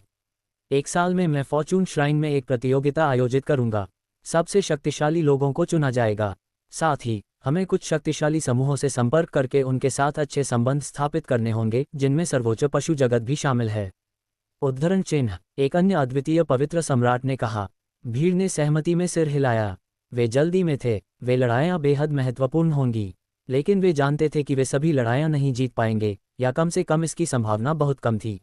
1 साल में मैं फॉर्चून श्राइन में एक प्रतियोगिता आयोजित करूंगा। सबसे शक्तिशाली लोगों को चुना जाएगा। साथ ही हमें कुछ शक्तिशाली समूहों से संपर्क करके उनके साथ अच्छे संबंध स्थापित करने होंगे, जिनमें सर्वोच्च पशु जगत भी शामिल है। उद्धरण चिन्ह। एक अन्य अद्वितीय पवित्र सम्राट ने कहा। भीड़ ने सहमति में सिर हिलाया। वे जल्दी में थे। वे लड़ाइयाँ बेहद महत्वपूर्ण होंगी, लेकिन वे जानते थे कि वे सभी लड़ाइयाँ नहीं जीत पाएंगे, या कम से कम इसकी संभावना बहुत कम थी।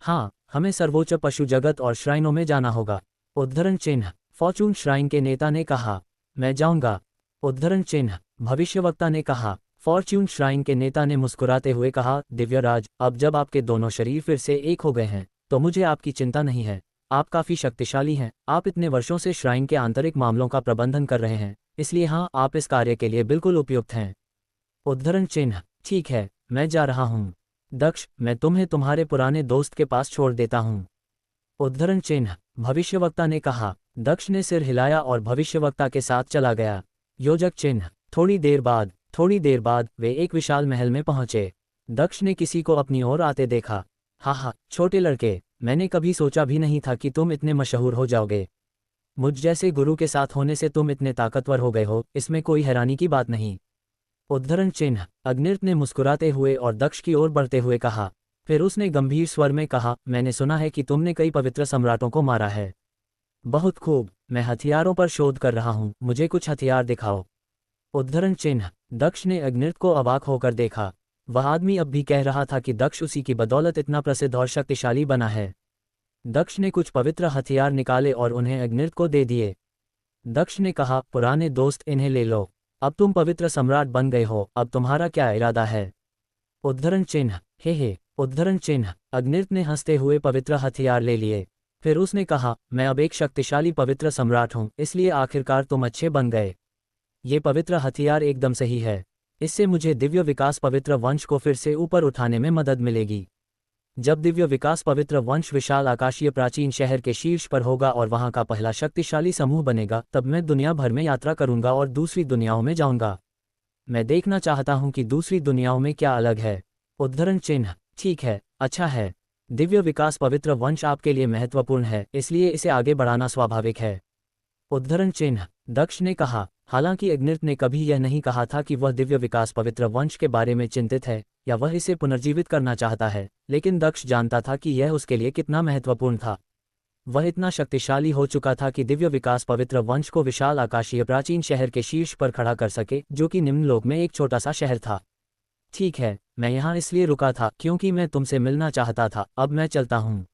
हाँ, हमें सर्वोच्च पशु जगत और श्राइनों में जाना होगा। उद्धरण चिन्ह। फॉर्चून श्राइन के नेता ने कहा। मैं जाऊंगा। उद्धरण चिन्ह। भविष्यवक्ता ने कहा। फॉर्च्यून श्राइन के नेता ने मुस्कुराते हुए कहा, दिव्यराज, अब जब आपके दोनों शरीर फिर से एक हो गए हैं तो मुझे आपकी चिंता नहीं है। आप काफी शक्तिशाली हैं। आप इतने वर्षों से श्राइन के आंतरिक मामलों का प्रबंधन कर रहे हैं, इसलिए हाँ, आप इस कार्य के लिए बिल्कुल उपयुक्त हैं। उद्धरण चिन्ह। ठीक है, मैं जा रहा हूँ। दक्ष, मैं तुम्हें तुम्हारे पुराने दोस्त के पास छोड़ देता हूँ। उद्धरण चिन्ह। भविष्यवक्ता ने कहा। दक्ष ने सिर हिलाया और भविष्यवक्ता के साथ चला गया। योजक चिन्ह। थोड़ी देर बाद वे एक विशाल महल में पहुंचे। दक्ष ने किसी को अपनी ओर आते देखा। हा, छोटे लड़के, मैंने कभी सोचा भी नहीं था कि तुम इतने मशहूर हो जाओगे। मुझ जैसे गुरु के साथ होने से तुम इतने ताकतवर हो गए हो, इसमें कोई हैरानी की बात नहीं। उद्धरण चिन्ह। अग्निर्त ने मुस्कुराते हुए और दक्ष की ओर बढ़ते हुए कहा। फिर उसने गंभीर स्वर में कहा, मैंने सुना है कि तुमने कई पवित्र सम्राटों को मारा है। बहुत खूब, मैं हथियारों पर शोध कर रहा हूँ, मुझे कुछ हथियार दिखाओ। उद्धरण चिन्ह। दक्ष ने अग्निर्त को अवाक होकर देखा। वह आदमी अब भी कह रहा था कि दक्ष उसी की बदौलत इतना प्रसिद्ध और शक्तिशाली बना है। दक्ष ने कुछ पवित्र हथियार निकाले और उन्हें अग्निर्त को दे दिए। दक्ष ने कहा, पुराने दोस्त, इन्हें ले लो। अब तुम पवित्र सम्राट बन गए हो, अब तुम्हारा क्या इरादा है? उद्धरण चिन्ह। हे उद्धरण चिन्ह। अग्निर्त ने हंसते हुए पवित्र हथियार ले लिए। फिर उसने कहा, मैं अब एक शक्तिशाली पवित्र सम्राट हूँ, इसलिए आखिरकार तुम अच्छे बन गए। ये पवित्र हथियार एकदम सही है। इससे मुझे दिव्य विकास पवित्र वंश को फिर से ऊपर उठाने में मदद मिलेगी। जब दिव्य विकास पवित्र वंश विशाल आकाशीय प्राचीन शहर के शीर्ष पर होगा और वहां का पहला शक्तिशाली समूह बनेगा, तब मैं दुनिया भर में यात्रा करूंगा और दूसरी दुनियाओं में जाऊंगा। मैं देखना चाहता हूं कि दूसरी दुनियाओं में क्या अलग है। उद्धरण चिन्ह। ठीक है, अच्छा है। दिव्य विकास पवित्र वंश आपके लिए महत्वपूर्ण है, इसलिए इसे आगे बढ़ाना स्वाभाविक है। उद्धरण चिन्ह। दक्ष ने कहा, हालांकि अग्निर्त ने कभी यह नहीं कहा था कि वह दिव्य विकास पवित्र वंश के बारे में चिंतित है या वह इसे पुनर्जीवित करना चाहता है, लेकिन दक्ष जानता था कि यह उसके लिए कितना महत्वपूर्ण था। वह इतना शक्तिशाली हो चुका था कि दिव्य विकास पवित्र वंश को विशाल आकाशीय प्राचीन शहर के शीर्ष पर खड़ा कर सके, जो कि निम्नलोक में एक छोटा सा शहर था। ठीक है, मैं यहाँ इसलिए रुका था क्योंकि मैं तुमसे मिलना चाहता था, अब मैं चलता हूँ।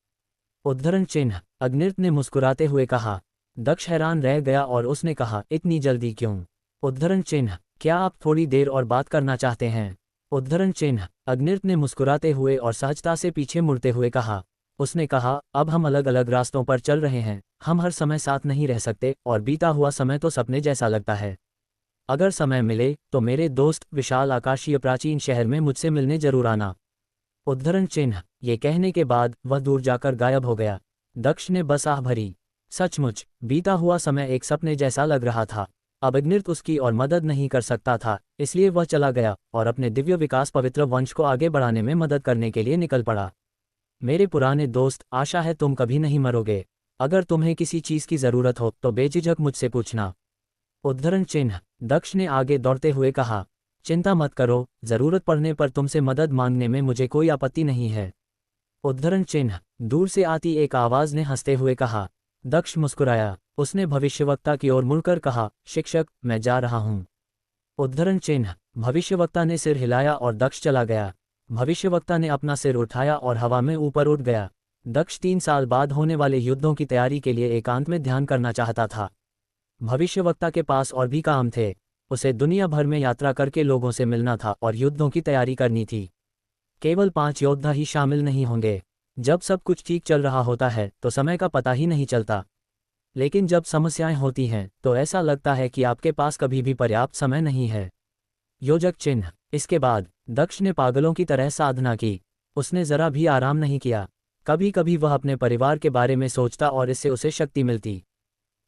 उद्धरण चिन्ह। अग्निर्त ने मुस्कुराते हुए कहा। दक्ष हैरान रह गया और उसने कहा, इतनी जल्दी क्यों? उद्धरण चिन्ह। क्या आप थोड़ी देर और बात करना चाहते हैं? उद्धरण चिन्ह। अग्निर्त ने मुस्कुराते हुए और सहजता से पीछे मुड़ते हुए कहा। उसने कहा, अब हम अलग अलग रास्तों पर चल रहे हैं, हम हर समय साथ नहीं रह सकते, और बीता हुआ समय तो सपने जैसा लगता है। अगर समय मिले तो मेरे दोस्त, विशाल आकाशीय प्राचीन शहर में मुझसे मिलने जरूर आना। उद्धरण चिन्ह। ये कहने के बाद वह दूर जाकर गायब हो गया। दक्ष ने बस आह भरी। सचमुच, बीता हुआ समय एक सपने जैसा लग रहा था। अब अग्निर्त उसकी और मदद नहीं कर सकता था, इसलिए वह चला गया और अपने दिव्य विकास पवित्र वंश को आगे बढ़ाने में मदद करने के लिए निकल पड़ा। मेरे पुराने दोस्त, आशा है तुम कभी नहीं मरोगे। अगर तुम्हें किसी चीज़ की ज़रूरत हो तो बेझिझक मुझसे पूछना। उद्धरण चिन्ह। दक्ष ने आगे दौड़ते हुए कहा, चिंता मत करो, ज़रूरत पड़ने पर तुमसे मदद मांगने में मुझे कोई आपत्ति नहीं है। उद्धरण चिन्ह। दूर से आती एक आवाज़ ने हंसते हुए कहा। दक्ष मुस्कुराया। उसने भविष्यवक्ता की ओर मुड़कर कहा, शिक्षक, मैं जा रहा हूँ। उद्धरण चिन्ह। भविष्यवक्ता ने सिर हिलाया और दक्ष चला गया। भविष्यवक्ता ने अपना सिर उठाया और हवा में ऊपर उठ गया। दक्ष 3 साल बाद होने वाले युद्धों की तैयारी के लिए एकांत में ध्यान करना चाहता था। भविष्यवक्ता के पास और भी काम थे। उसे दुनिया भर में यात्रा करके लोगों से मिलना था और युद्धों की तैयारी करनी थी। केवल 5 योद्धा ही शामिल नहीं होंगे। जब सब कुछ ठीक चल रहा होता है तो समय का पता ही नहीं चलता, लेकिन जब समस्याएं होती हैं तो ऐसा लगता है कि आपके पास कभी भी पर्याप्त समय नहीं है। योजक चिन्ह। इसके बाद दक्ष ने पागलों की तरह साधना की। उसने जरा भी आराम नहीं किया। कभी कभी वह अपने परिवार के बारे में सोचता और इससे उसे शक्ति मिलती।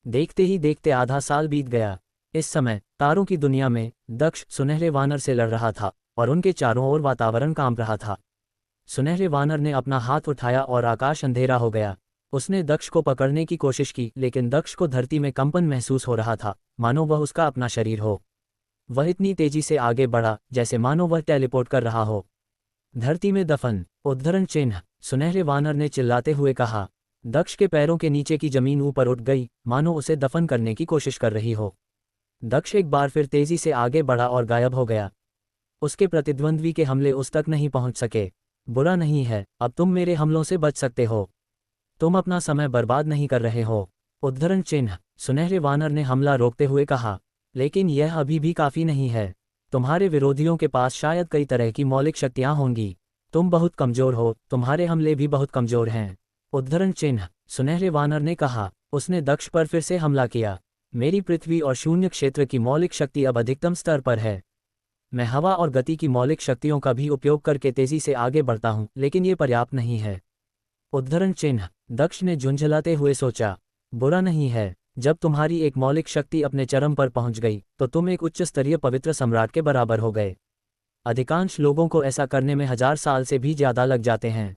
देखते ही देखते आधा साल बीत गया। इस समय तारों की दुनिया में दक्ष सुनहरे वानर से लड़ रहा था और उनके चारों ओर वातावरण कांप रहा था। सुनहरे वानर ने अपना हाथ उठाया और आकाश अंधेरा हो गया। उसने दक्ष को पकड़ने की कोशिश की, लेकिन दक्ष को धरती में कंपन महसूस हो रहा था, मानो वह उसका अपना शरीर हो। वह इतनी तेजी से आगे बढ़ा जैसे मानो वह टेलीपोर्ट कर रहा हो। धरती में दफन। उद्धरण चिन्ह। सुनहरे वानर ने चिल्लाते हुए कहा। दक्ष के पैरों के नीचे की जमीन ऊपर उठ गई, मानो उसे दफन करने की कोशिश कर रही हो। दक्ष एक बार फिर तेजी से आगे बढ़ा और गायब हो गया। उसके प्रतिद्वंद्वी के हमले उस तक नहीं पहुंच सके। बुरा नहीं है, अब तुम मेरे हमलों से बच सकते हो। तुम अपना समय बर्बाद नहीं कर रहे हो। उद्धरण चिन्ह। सुनहरे वानर ने हमला रोकते हुए कहा, लेकिन यह अभी भी काफ़ी नहीं है। तुम्हारे विरोधियों के पास शायद कई तरह की मौलिक शक्तियाँ होंगी। तुम बहुत कमज़ोर हो, तुम्हारे हमले भी बहुत कमज़ोर हैं। उद्धरण चिन्ह। सुनहरे वानर ने कहा। उसने दक्ष पर फिर से हमला किया। मेरी पृथ्वी और शून्य क्षेत्र की मौलिक शक्ति अब अधिकतम स्तर पर है। मैं हवा और गति की मौलिक शक्तियों का भी उपयोग करके तेजी से आगे बढ़ता हूँ, लेकिन ये पर्याप्त नहीं है। उद्धरण चिन्ह। दक्ष ने झुंझलाते हुए सोचा, बुरा नहीं है, जब तुम्हारी एक मौलिक शक्ति अपने चरम पर पहुंच गई तो तुम एक उच्च स्तरीय पवित्र सम्राट के बराबर हो गए। अधिकांश लोगों को ऐसा करने में 1000 साल से भी ज़्यादा लग जाते हैं।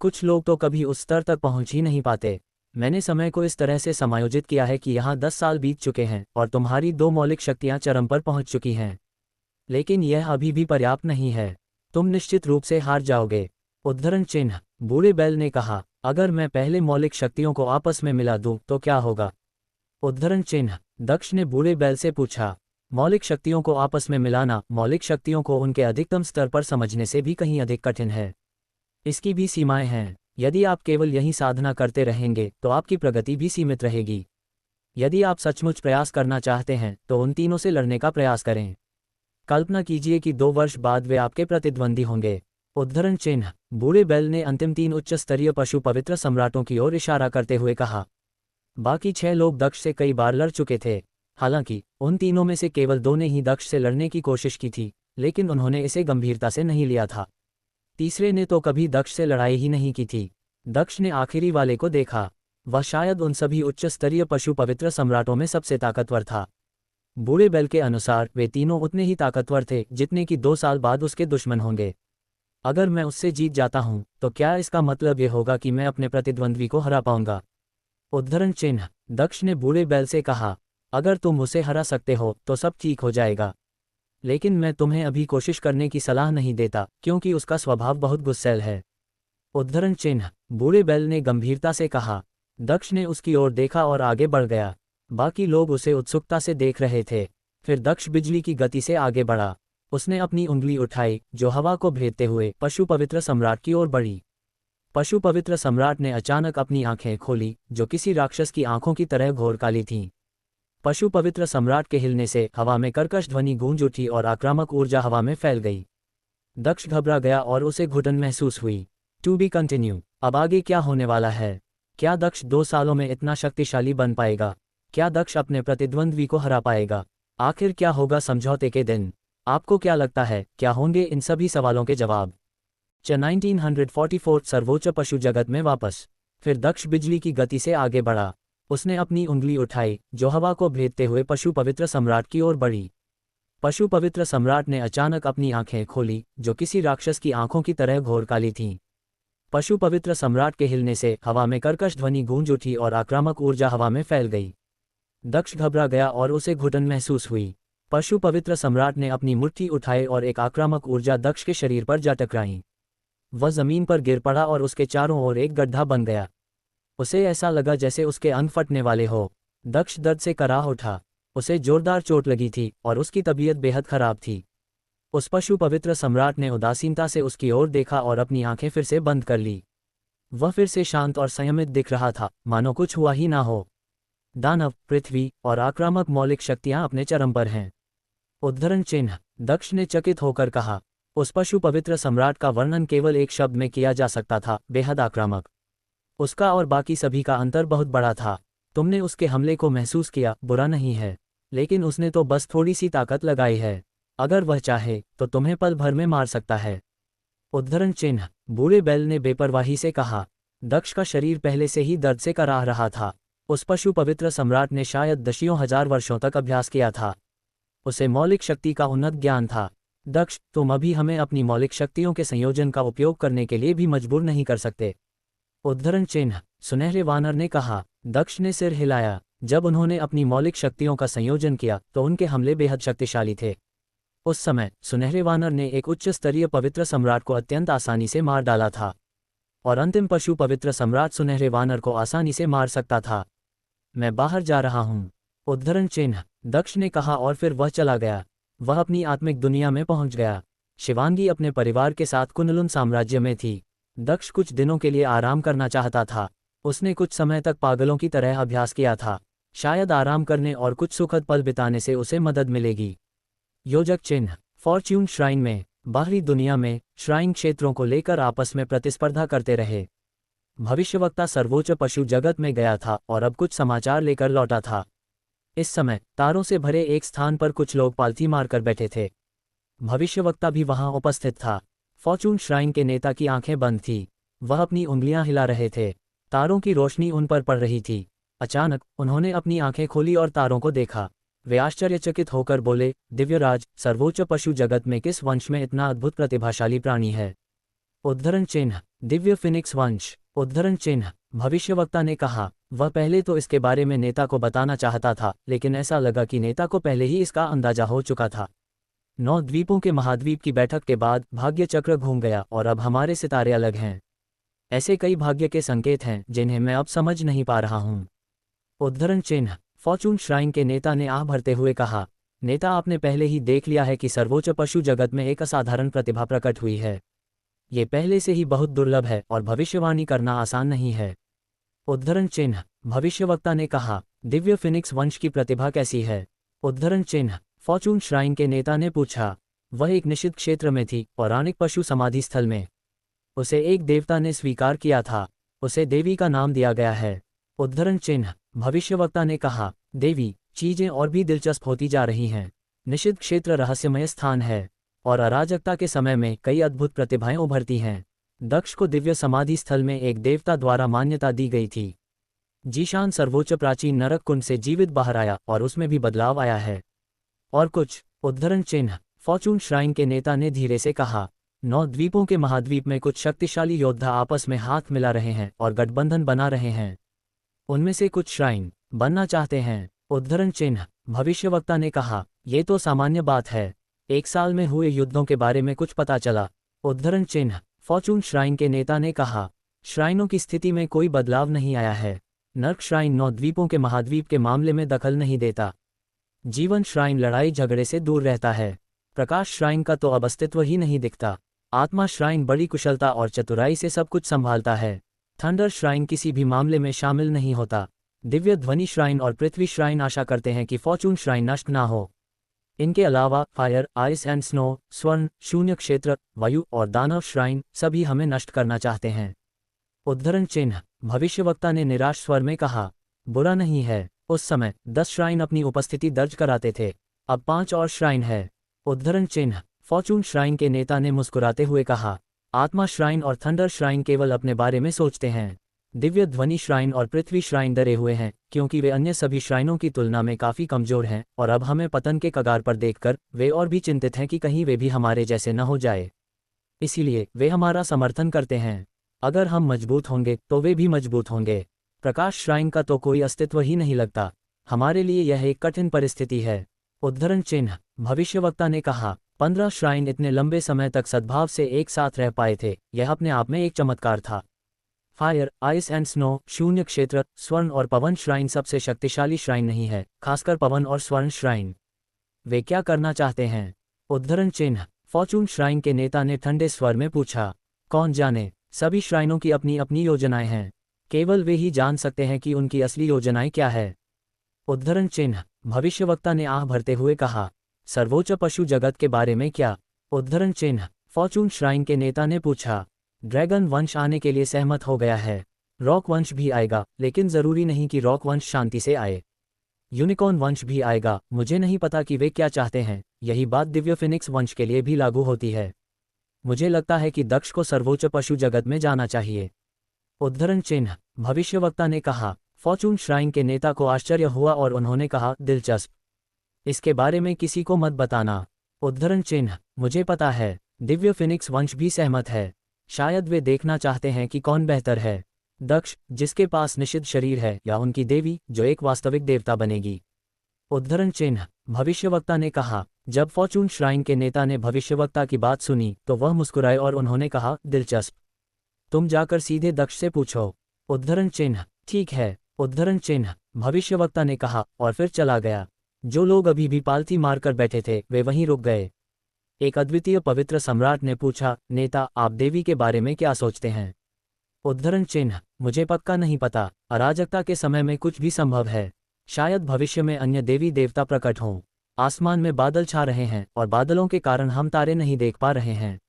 कुछ लोग तो कभी उस स्तर तक पहुंच ही नहीं पाते। मैंने समय को इस तरह से समायोजित किया है कि यहाँ 10 साल बीत चुके हैं और तुम्हारी 2 मौलिक शक्तियाँ चरम पर पहुँच चुकी हैं, लेकिन यह अभी भी पर्याप्त नहीं है। तुम निश्चित रूप से हार जाओगे। उद्धरण चिन्ह। बूढ़े बैल ने कहा, अगर मैं पहले मौलिक शक्तियों को आपस में मिला दूं तो क्या होगा? उद्धरण चिन्ह। दक्ष ने बूढ़े बैल से पूछा, मौलिक शक्तियों को आपस में मिलाना मौलिक शक्तियों को उनके अधिकतम स्तर पर समझने से भी कहीं अधिक कठिन है। इसकी भी सीमाएं हैं। यदि आप केवल यही साधना करते रहेंगे तो आपकी प्रगति भी सीमित रहेगी। यदि आप सचमुच प्रयास करना चाहते हैं तो उन तीनों से लड़ने का प्रयास करें। कल्पना कीजिए कि 2 वर्ष बाद वे आपके प्रतिद्वंदी होंगे। उद्धरण चिन्ह। बूढ़े बेल ने अंतिम 3 उच्च स्तरीय पशु पवित्र सम्राटों की ओर इशारा करते हुए कहा। बाकी 6 लोग दक्ष से कई बार लड़ चुके थे। हालांकि उन तीनों में से केवल 2 ने ही दक्ष से लड़ने की कोशिश की थी, लेकिन उन्होंने इसे गंभीरता से नहीं लिया था। तीसरे ने तो कभी दक्ष से लड़ाई ही नहीं की थी। दक्ष ने आखिरी वाले को देखा। वह शायद उन सभी उच्च स्तरीय पशु पवित्र सम्राटों में सबसे ताकतवर था। बूढ़े बेल के अनुसार वे तीनों उतने ही ताकतवर थे जितने कि 2 साल बाद उसके दुश्मन होंगे। अगर मैं उससे जीत जाता हूं तो क्या इसका मतलब ये होगा कि मैं अपने प्रतिद्वंद्वी को हरा पाऊंगा? उद्धरण चिन्ह। दक्ष ने बूढ़े बैल से कहा, अगर तुम उसे हरा सकते हो तो सब ठीक हो जाएगा, लेकिन मैं तुम्हें अभी कोशिश करने की सलाह नहीं देता क्योंकि उसका स्वभाव बहुत गुस्सैल है। उद्धरण चिन्ह। बूढ़े बैल ने गंभीरता से कहा। दक्ष ने उसकी ओर देखा और आगे बढ़ गया। बाकी लोग उसे उत्सुकता से देख रहे थे। फिर दक्ष बिजली की गति से आगे बढ़ा। उसने अपनी उंगली उठाई जो हवा को भेदते हुए पशु पवित्र सम्राट की ओर बढ़ी। पशु पवित्र सम्राट ने अचानक अपनी आंखें खोली जो किसी राक्षस की आंखों की तरह घोर काली थीं। पशु पवित्र सम्राट के हिलने से हवा में कर्कश ध्वनि गूंज उठी और आक्रामक ऊर्जा हवा में फैल गई। दक्ष घबरा गया और उसे घुटन महसूस हुई। To be continue. अब आगे क्या होने वाला है? क्या दक्ष 2 सालों में इतना शक्तिशाली बन पाएगा? क्या दक्ष अपने प्रतिद्वंद्वी को हरा पाएगा? आखिर क्या होगा समझौते के दिन? आपको क्या लगता है, क्या होंगे इन सभी सवालों के जवाब? 1944 सर्वोच्च पशु जगत में वापस। फिर दक्ष बिजली की गति से आगे बढ़ा। उसने अपनी उंगली उठाई जो हवा को भेदते हुए पशु पवित्र सम्राट की ओर बढ़ी। पशु पवित्र सम्राट ने अचानक अपनी आंखें खोली जो किसी राक्षस की आंखों की तरह घोर काली थीं। पशु पवित्र सम्राट के हिलने से हवा में कर्कश ध्वनि गूंज उठी और आक्रामक ऊर्जा हवा में फैल गई। दक्ष घबरा गया और उसे घुटन महसूस हुई। पशु पवित्र सम्राट ने अपनी मुट्ठी उठाई और एक आक्रामक ऊर्जा दक्ष के शरीर पर जा टकराई। वह जमीन पर गिर पड़ा और उसके चारों ओर एक गड्ढा बन गया। उसे ऐसा लगा जैसे उसके अंग फटने वाले हो। दक्ष दर्द से कराह उठा। उसे जोरदार चोट लगी थी और उसकी तबीयत बेहद खराब थी। उस पशु पवित्र सम्राट ने उदासीनता से उसकी ओर देखा और अपनी आंखें फिर से बंद कर ली। वह फिर से शांत और संयमित दिख रहा था, मानो कुछ हुआ ही ना हो। दानव, पृथ्वी और आक्रामक मौलिक शक्तियां अपने चरम पर हैं। उद्धरण चिन्ह। दक्ष ने चकित होकर कहा। उस पशु पवित्र सम्राट का वर्णन केवल एक शब्द में किया जा सकता था, बेहद आक्रामक। उसका और बाकी सभी का अंतर बहुत बड़ा था। तुमने उसके हमले को महसूस किया, बुरा नहीं है, लेकिन उसने तो बस थोड़ी सी ताकत लगाई है। अगर वह चाहे तो तुम्हें पल भर में मार सकता है। उद्धरण चिन्ह। बूढ़े बैल ने बेपरवाही से कहा। दक्ष का शरीर पहले से ही दर्द से कराह रहा था। उस पशु पवित्र सम्राट ने शायद दसियों हजार वर्षों तक अभ्यास किया था। उसे मौलिक शक्ति का उन्नत ज्ञान था। दक्ष, तुम अभी हमें अपनी मौलिक शक्तियों के संयोजन का उपयोग करने के लिए भी मजबूर नहीं कर सकते। उद्धरण चिन्ह। सुनहरे वानर ने कहा। दक्ष ने सिर हिलाया। जब उन्होंने अपनी मौलिक शक्तियों का संयोजन किया तो उनके हमले बेहद शक्तिशाली थे। उस समय सुनहरे वानर ने एक उच्च स्तरीय पवित्र सम्राट को अत्यंत आसानी से मार डाला था, और अंतिम पशु पवित्र सम्राट सुनहरे वानर को आसानी से मार सकता था। मैं बाहर जा रहा हूँ। उद्धरण चिन्ह। दक्ष ने कहा और फिर वह चला गया। वह अपनी आत्मिक दुनिया में पहुंच गया। शिवांगी अपने परिवार के साथ कुनलुन साम्राज्य में थी। दक्ष कुछ दिनों के लिए आराम करना चाहता था। उसने कुछ समय तक पागलों की तरह अभ्यास किया था। शायद आराम करने और कुछ सुखद पल बिताने से उसे मदद मिलेगी। योजक चिन्ह। फॉर्च्यून श्राइन में, बाहरी दुनिया में श्राइन क्षेत्रों को लेकर आपस में प्रतिस्पर्धा करते रहे। भविष्यवक्ता सर्वोच्च पशु जगत में गया था और अब कुछ समाचार लेकर लौटा था। इस समय तारों से भरे एक स्थान पर कुछ लोग पालथी मारकर बैठे थे। भविष्यवक्ता भी वहां उपस्थित था। फॉर्च्यून श्राइन के नेता की आंखें बंद थीं। वह अपनी उंगलियां हिला रहे थे। तारों की रोशनी उन पर पड़ रही थी। अचानक उन्होंने अपनी आंखें खोली और तारों को देखा। वे आश्चर्यचकित होकर बोले, दिव्यराज, सर्वोच्च पशु जगत में किस वंश में इतना अद्भुत प्रतिभाशाली प्राणी है? उद्धरण चिन्ह। दिव्य फिनिक्स वंश। उद्धरण चिन्ह। भविष्यवक्ता ने कहा। वह पहले तो इसके बारे में नेता को बताना चाहता था, लेकिन ऐसा लगा कि नेता को पहले ही इसका अंदाजा हो चुका था। 9 द्वीपों के महाद्वीप की बैठक के बाद भाग्य चक्र घूम गया और अब हमारे सितारे अलग हैं। ऐसे कई भाग्य के संकेत हैं जिन्हें मैं अब समझ नहीं पा रहा हूँ। उद्धरण चिन्ह। फॉर्च्यून श्राइन के नेता ने आह भरते हुए कहा। नेता, आपने पहले ही देख लिया है कि सर्वोच्च पशु जगत में एक असाधारण प्रतिभा प्रकट हुई है। ये पहले से ही बहुत दुर्लभ है और भविष्यवाणी करना आसान नहीं है। उद्धरण चिन्ह। भविष्यवक्ता ने कहा, दिव्य फिनिक्स वंश की प्रतिभा कैसी है? उद्धरण चिन्ह। फॉर्चून श्राइन के नेता ने पूछा। वह एक निश्चित क्षेत्र में थी, पौराणिक पशु समाधि स्थल में। उसे एक देवता ने स्वीकार किया था। उसे देवी का नाम दिया गया है। उद्धरण चिन्ह। भविष्यवक्ता ने कहा, देवी, चीजें और भी दिलचस्प होती जा रही हैं। निषिद्ध क्षेत्र रहस्यमय स्थान है और अराजकता के समय में कई अद्भुत प्रतिभाएं उभरती हैं। दक्ष को दिव्य समाधि स्थल में एक देवता द्वारा मान्यता दी गई थी। जीशान सर्वोच्च प्राचीन नरक कुंड से जीवित बाहर आया और उसमें भी बदलाव आया है। और कुछ? उद्धरण चिन्ह। फॉर्चून श्राइन के नेता ने धीरे से कहा, 9 द्वीपों के महाद्वीप में कुछ शक्तिशाली योद्धा आपस में हाथ मिला रहे हैं और गठबंधन बना रहे हैं। उनमें से कुछ श्राइन बनना चाहते हैं। उद्धरण चिन्ह। भविष्यवक्ता ने कहा, यह तो सामान्य बात है। 1 साल में हुए युद्धों के बारे में कुछ पता चला? उद्धरण चिन्ह। फॉर्चून श्राइन के नेता ने कहा, श्राइनों की स्थिति में कोई बदलाव नहीं आया है। नर्क श्राइन 9 द्वीपों के महाद्वीप के मामले में दखल नहीं देता। जीवन श्राइन लड़ाई झगड़े से दूर रहता है। प्रकाश श्राइन का तो अब अस्तित्व ही नहीं दिखता। आत्मा श्राइन बड़ी कुशलता और चतुराई से सब कुछ संभालता है। थंडर श्राइन किसी भी मामले में शामिल नहीं होता। दिव्य ध्वनि श्राइन और पृथ्वी श्राइन आशा करते हैं कि फॉर्चून श्राइन नष्ट ना हो। इनके अलावा फायर, आइस एंड स्नो, स्वर्ण, शून्य क्षेत्र, वायु और दानव श्राइन सभी हमें नष्ट करना चाहते हैं। उद्धरण चिन्ह। भविष्यवक्ता ने निराश स्वर में कहा, बुरा नहीं है। उस समय 10 श्राइन अपनी उपस्थिति दर्ज कराते थे, अब 5 और श्राइन है। उद्धरण चिन्ह। फॉर्चून श्राइन के नेता ने मुस्कुराते हुए कहा, आत्मा श्राइन और थंडर श्राइन केवल अपने बारे में सोचते हैं। दिव्य ध्वनि श्राइन और पृथ्वी श्राइन डरे हुए हैं क्योंकि वे अन्य सभी श्राइनों की तुलना में काफी कमजोर हैं और अब हमें पतन के कगार पर देखकर वे और भी चिंतित हैं कि कहीं वे भी हमारे जैसे न हो जाए। इसीलिए वे हमारा समर्थन करते हैं। अगर हम मजबूत होंगे तो वे भी मजबूत होंगे। प्रकाश श्राइन का तो कोई अस्तित्व ही नहीं लगता। हमारे लिए यह एक कठिन परिस्थिति है। उद्धरण चिन्ह। भविष्यवक्ता ने कहा, 15 श्राइन इतने लंबे समय तक सद्भाव से एक साथ रह पाए थे, यह अपने आप में एक चमत्कार था। फायर, आइस एंड स्नो, शून्य क्षेत्र, स्वर्ण और पवन श्राइन सबसे शक्तिशाली श्राइन नहीं है, खासकर पवन और स्वर्ण श्राइन। वे क्या करना चाहते हैं? उद्धरण चिन्ह। फॉर्चून श्राइन के नेता ने ठंडे स्वर में पूछा, कौन जाने, सभी श्राइनों की अपनी अपनी योजनाएं हैं। केवल वे ही जान सकते हैं कि उनकी असली योजनाएं क्या है। उद्धरण चिन्ह। भविष्यवक्ता ने आह भरते हुए कहा, सर्वोच्च पशु जगत के बारे में क्या? उद्धरण चिन्ह। फॉर्चून श्राइन के नेता ने पूछा, ड्रैगन वंश आने के लिए सहमत हो गया है। रॉक वंश भी आएगा, लेकिन जरूरी नहीं कि रॉक वंश शांति से आए। यूनिकॉर्न वंश भी आएगा, मुझे नहीं पता कि वे क्या चाहते हैं। यही बात दिव्य फिनिक्स वंश के लिए भी लागू होती है। मुझे लगता है कि दक्ष को सर्वोच्च पशु जगत में जाना चाहिए। उद्धरण चिन्ह। भविष्यवक्ता ने कहा। फॉर्चून श्राइन के नेता को आश्चर्य हुआ और उन्होंने कहा, दिलचस्प। इसके बारे में किसी को मत बताना। उद्धरण चिन्ह। मुझे पता है, दिव्य फिनिक्स वंश भी सहमत है। शायद वे देखना चाहते हैं कि कौन बेहतर है, दक्ष जिसके पास निषिद्ध शरीर है या उनकी देवी जो एक वास्तविक देवता बनेगी। उद्धरण चिन्ह। भविष्यवक्ता ने कहा। जब फॉर्चून श्राइन के नेता ने भविष्यवक्ता की बात सुनी तो वह मुस्कुराए और उन्होंने कहा, दिलचस्प। तुम जाकर सीधे दक्ष से पूछो। उद्धरण चिन्ह। ठीक है। उद्धरण चिन्ह। भविष्यवक्ता ने कहा और फिर चला गया। जो लोग अभी भी पालथी मारकर बैठे थे वे वहीं रुक गए। एक अद्वितीय पवित्र सम्राट ने पूछा, नेता, आप देवी के बारे में क्या सोचते हैं? उद्धरण चिन्ह। मुझे पक्का नहीं पता। अराजकता के समय में कुछ भी संभव है। शायद भविष्य में अन्य देवी देवता प्रकट हों। आसमान में बादल छा रहे हैं और बादलों के कारण हम तारे नहीं देख पा रहे हैं।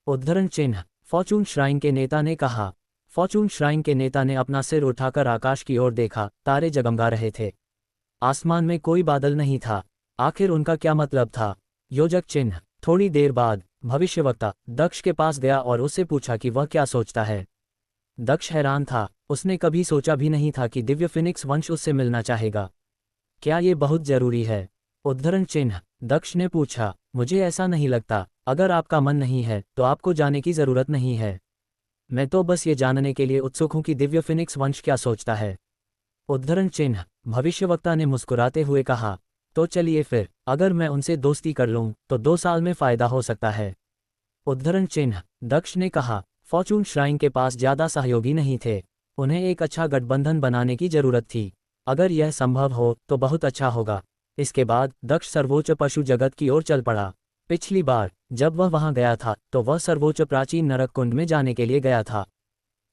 उद्धरण चिन्ह। फॉर्चून श्राइन के नेता ने कहा। फॉर्चून श्राइन के नेता ने अपना सिर उठाकर आकाश की ओर देखा। तारे जगमगा रहे थे। आसमान में कोई बादल नहीं था। आखिर उनका क्या मतलब था? योजक चिन्ह। थोड़ी देर बाद भविष्यवक्ता दक्ष के पास गया और उससे पूछा कि वह क्या सोचता है। दक्ष हैरान था। उसने कभी सोचा भी नहीं था कि दिव्य फिनिक्स वंश उससे मिलना चाहेगा। क्या ये बहुत जरूरी है? उद्धरण चिन्ह। दक्ष ने पूछा, मुझे ऐसा नहीं लगता। अगर आपका मन नहीं है तो आपको जाने की जरूरत नहीं है। मैं तो बस ये जानने के लिए उत्सुक हूं कि दिव्य फिनिक्स वंश क्या सोचता है। उद्धरण चिन्ह। भविष्यवक्ता ने मुस्कुराते हुए कहा, तो चलिए फिर, अगर मैं उनसे दोस्ती कर लूं तो 2 साल में फायदा हो सकता है। उद्धरण चिन्ह। दक्ष ने कहा। फॉर्चून श्राइन के पास ज्यादा सहयोगी नहीं थे। उन्हें एक अच्छा गठबंधन बनाने की जरूरत थी। अगर यह संभव हो तो बहुत अच्छा होगा। इसके बाद दक्ष सर्वोच्च पशु जगत की ओर चल पड़ा। पिछली बार जब वह वहां गया था तो वह सर्वोच्च प्राचीन नरक कुंड में जाने के लिए गया था।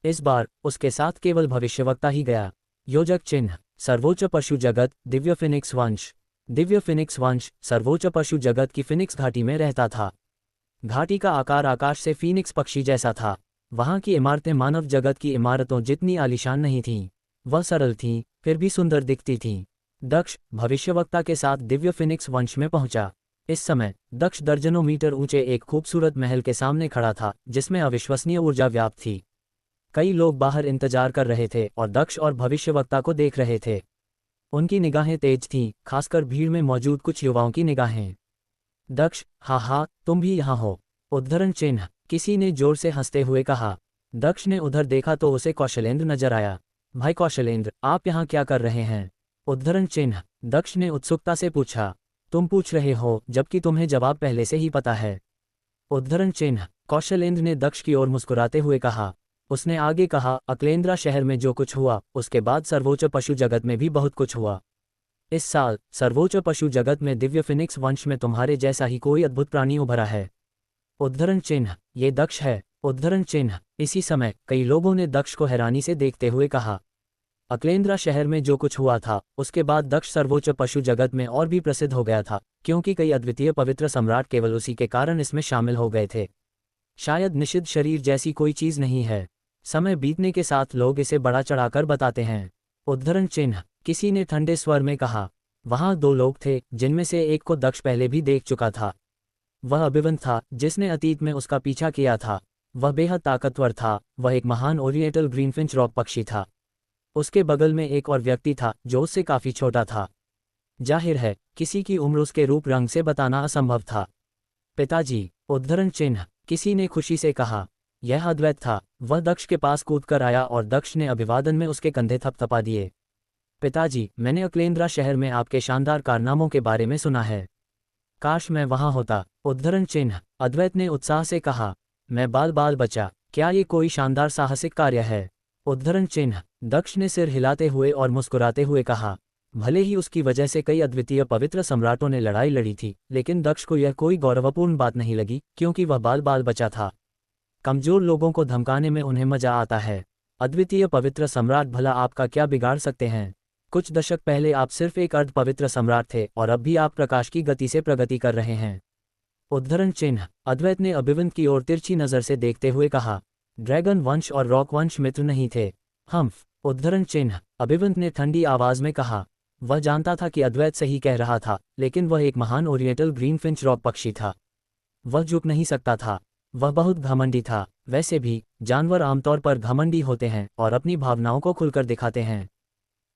इस बार उसके साथ केवल भविष्यवक्ता ही गया। योजक चिन्ह सर्वोच्च पशु जगत दिव्य फिनिक्स वंश। दिव्य फिनिक्स वंश सर्वोच्च पशु जगत की फिनिक्स घाटी में रहता था। घाटी का आकार आकाश से फीनिक्स पक्षी जैसा था। वहां की इमारतें मानव जगत की इमारतों जितनी आलीशान नहीं थीं। वह सरल थीं, फिर भी सुंदर दिखती थीं। दक्ष भविष्यवक्ता के साथ दिव्य फिनिक्स वंश में पहुंचा। इस समय दक्ष दर्जनों मीटर ऊंचे एक खूबसूरत महल के सामने खड़ा था जिसमें अविश्वसनीय ऊर्जा व्याप्त थी। कई लोग बाहर इंतजार कर रहे थे और दक्ष और भविष्यवक्ता को देख रहे थे। उनकी निगाहें तेज थीं, खासकर भीड़ में मौजूद कुछ युवाओं की निगाहें। दक्ष, हा, तुम भी यहाँ हो। उद्धरण चिन्ह किसी ने जोर से हंसते हुए कहा। दक्ष ने उधर देखा तो उसे कौशलेंद्र नजर आया। भाई कौशलेंद्र, आप यहाँ क्या कर रहे हैं? उद्धरण चिन्ह दक्ष ने उत्सुकता से पूछा। तुम पूछ रहे हो जबकि तुम्हें जवाब पहले से ही पता है। उद्धरण चिन्ह कौशलेंद्र ने दक्ष की ओर मुस्कुराते हुए कहा। उसने आगे कहा, अक्लेंद्रा शहर में जो कुछ हुआ उसके बाद सर्वोच्च पशु जगत में भी बहुत कुछ हुआ। इस साल सर्वोच्च पशु जगत में दिव्य फिनिक्स वंश में तुम्हारे जैसा ही कोई अद्भुत प्राणी उभरा है। उद्धरण चिन्ह ये दक्ष है। उद्धरण चिन्ह इसी समय कई लोगों ने दक्ष को हैरानी से देखते हुए कहा। अक्लेंद्रा शहर में जो कुछ हुआ था उसके बाद दक्ष सर्वोच्च पशु जगत में और भी प्रसिद्ध हो गया था, क्योंकि कई अद्वितीय पवित्र सम्राट केवल उसी के कारण इसमें शामिल हो गए थे। शायद निषिद्ध शरीर जैसी कोई चीज नहीं है। समय बीतने के साथ लोग इसे बढ़ा चढ़ाकर बताते हैं। उद्धरण चिन्ह किसी ने ठंडे स्वर में कहा। वहां दो लोग थे जिनमें से एक को दक्ष पहले भी देख चुका था। वह अभिवंत था जिसने अतीत में उसका पीछा किया था। वह बेहद ताकतवर था। वह एक महान ओरिएंटल ग्रीनफिंच रॉक पक्षी था। उसके बगल में एक और व्यक्ति था जो उससे काफी छोटा था। जाहिर है किसी की उम्र उसके रूप रंग से बताना असंभव था। पिताजी, उद्धरण चिन्ह किसी ने खुशी से कहा। यह अद्वैत था। वह दक्ष के पास कूदकर आया और दक्ष ने अभिवादन में उसके कंधे थपथपा दिए। पिताजी, मैंने अक्लेंद्रा शहर में आपके शानदार कारनामों के बारे में सुना है। काश मैं वहां होता। उद्धरण चिन्ह अद्वैत ने उत्साह से कहा। मैं बाल बाल बचा। क्या ये कोई शानदार साहसिक कार्य है? उद्धरण चिन्ह दक्ष ने सिर हिलाते हुए और मुस्कुराते हुए कहा। भले ही उसकी वजह से कई अद्वितीय पवित्र सम्राटों ने लड़ाई लड़ी थी, लेकिन दक्ष को यह कोई गौरवपूर्ण बात नहीं लगी क्योंकि वह बाल बाल बचा था। कमजोर लोगों को धमकाने में उन्हें मजा आता है। अद्वितीय पवित्र सम्राट भला आपका क्या बिगाड़ सकते हैं? कुछ दशक पहले आप सिर्फ एक अर्ध पवित्र सम्राट थे और अब भी आप प्रकाश की गति से प्रगति कर रहे हैं। उद्धरण चिन्ह अद्वैत ने अभिवंत की ओर तिरछी नजर से देखते हुए कहा। ड्रैगन वंश और रॉक वंश मित्र नहीं थे। हम्फ। उद्धरण चिन्ह अभिवंत ने ठंडी आवाज में कहा। वह जानता था कि अद्वैत सही कह रहा था, लेकिन वह एक महान ओरिएंटल ग्रीनफिंच रॉक पक्षी था। वह झुक नहीं सकता था। वह बहुत घमंडी था। वैसे भी जानवर आमतौर पर घमंडी होते हैं और अपनी भावनाओं को खुलकर दिखाते हैं।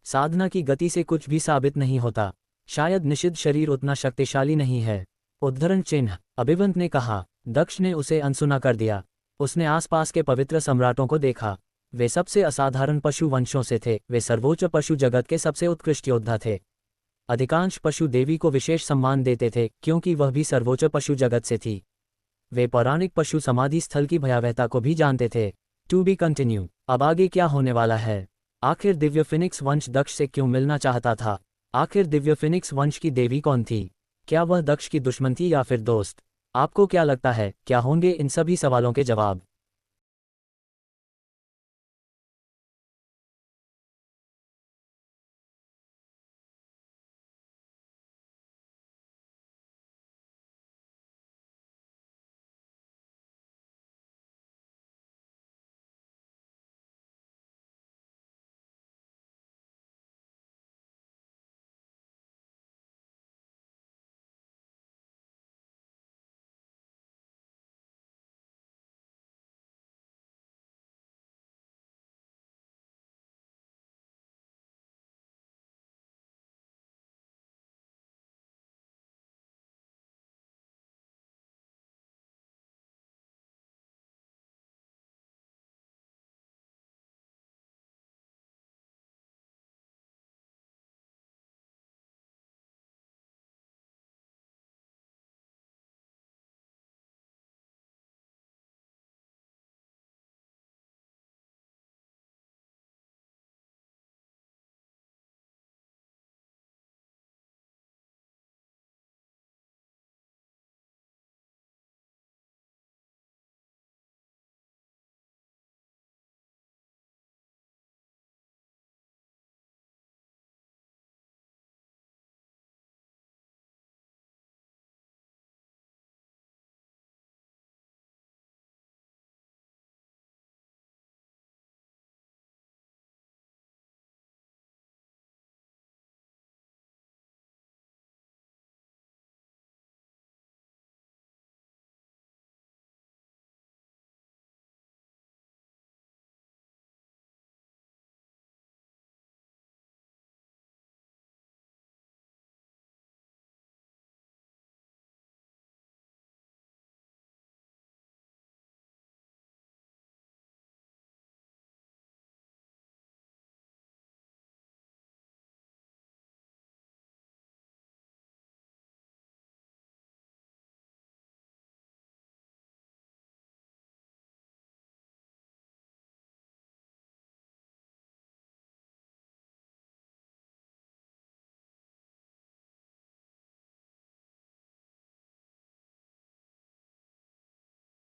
साधना की गति से कुछ भी साबित नहीं होता। शायद निषिद्ध शरीर उतना शक्तिशाली नहीं है। उद्धरण चिन्ह अभिवंत ने कहा। दक्ष ने उसे अनसुना कर दिया। उसने आसपास के पवित्र सम्राटों को देखा। वे सबसे असाधारण पशु वंशों से थे। वे सर्वोच्च पशु जगत के सबसे उत्कृष्ट योद्धा थे। अधिकांश पशु देवी को विशेष सम्मान देते थे क्योंकि वह भी सर्वोच्च पशु जगत से थी। वे पौराणिक पशु समाधि स्थल की भयावहता को भी जानते थे। To be continue. अब आगे क्या होने वाला है? आखिर दिव्य फिनिक्स वंश दक्ष से क्यों मिलना चाहता था? आखिर दिव्य फिनिक्स वंश की देवी कौन थी? क्या वह दक्ष की दुश्मन थी या फिर दोस्त? आपको क्या लगता है, क्या होंगे इन सभी सवालों के जवाब?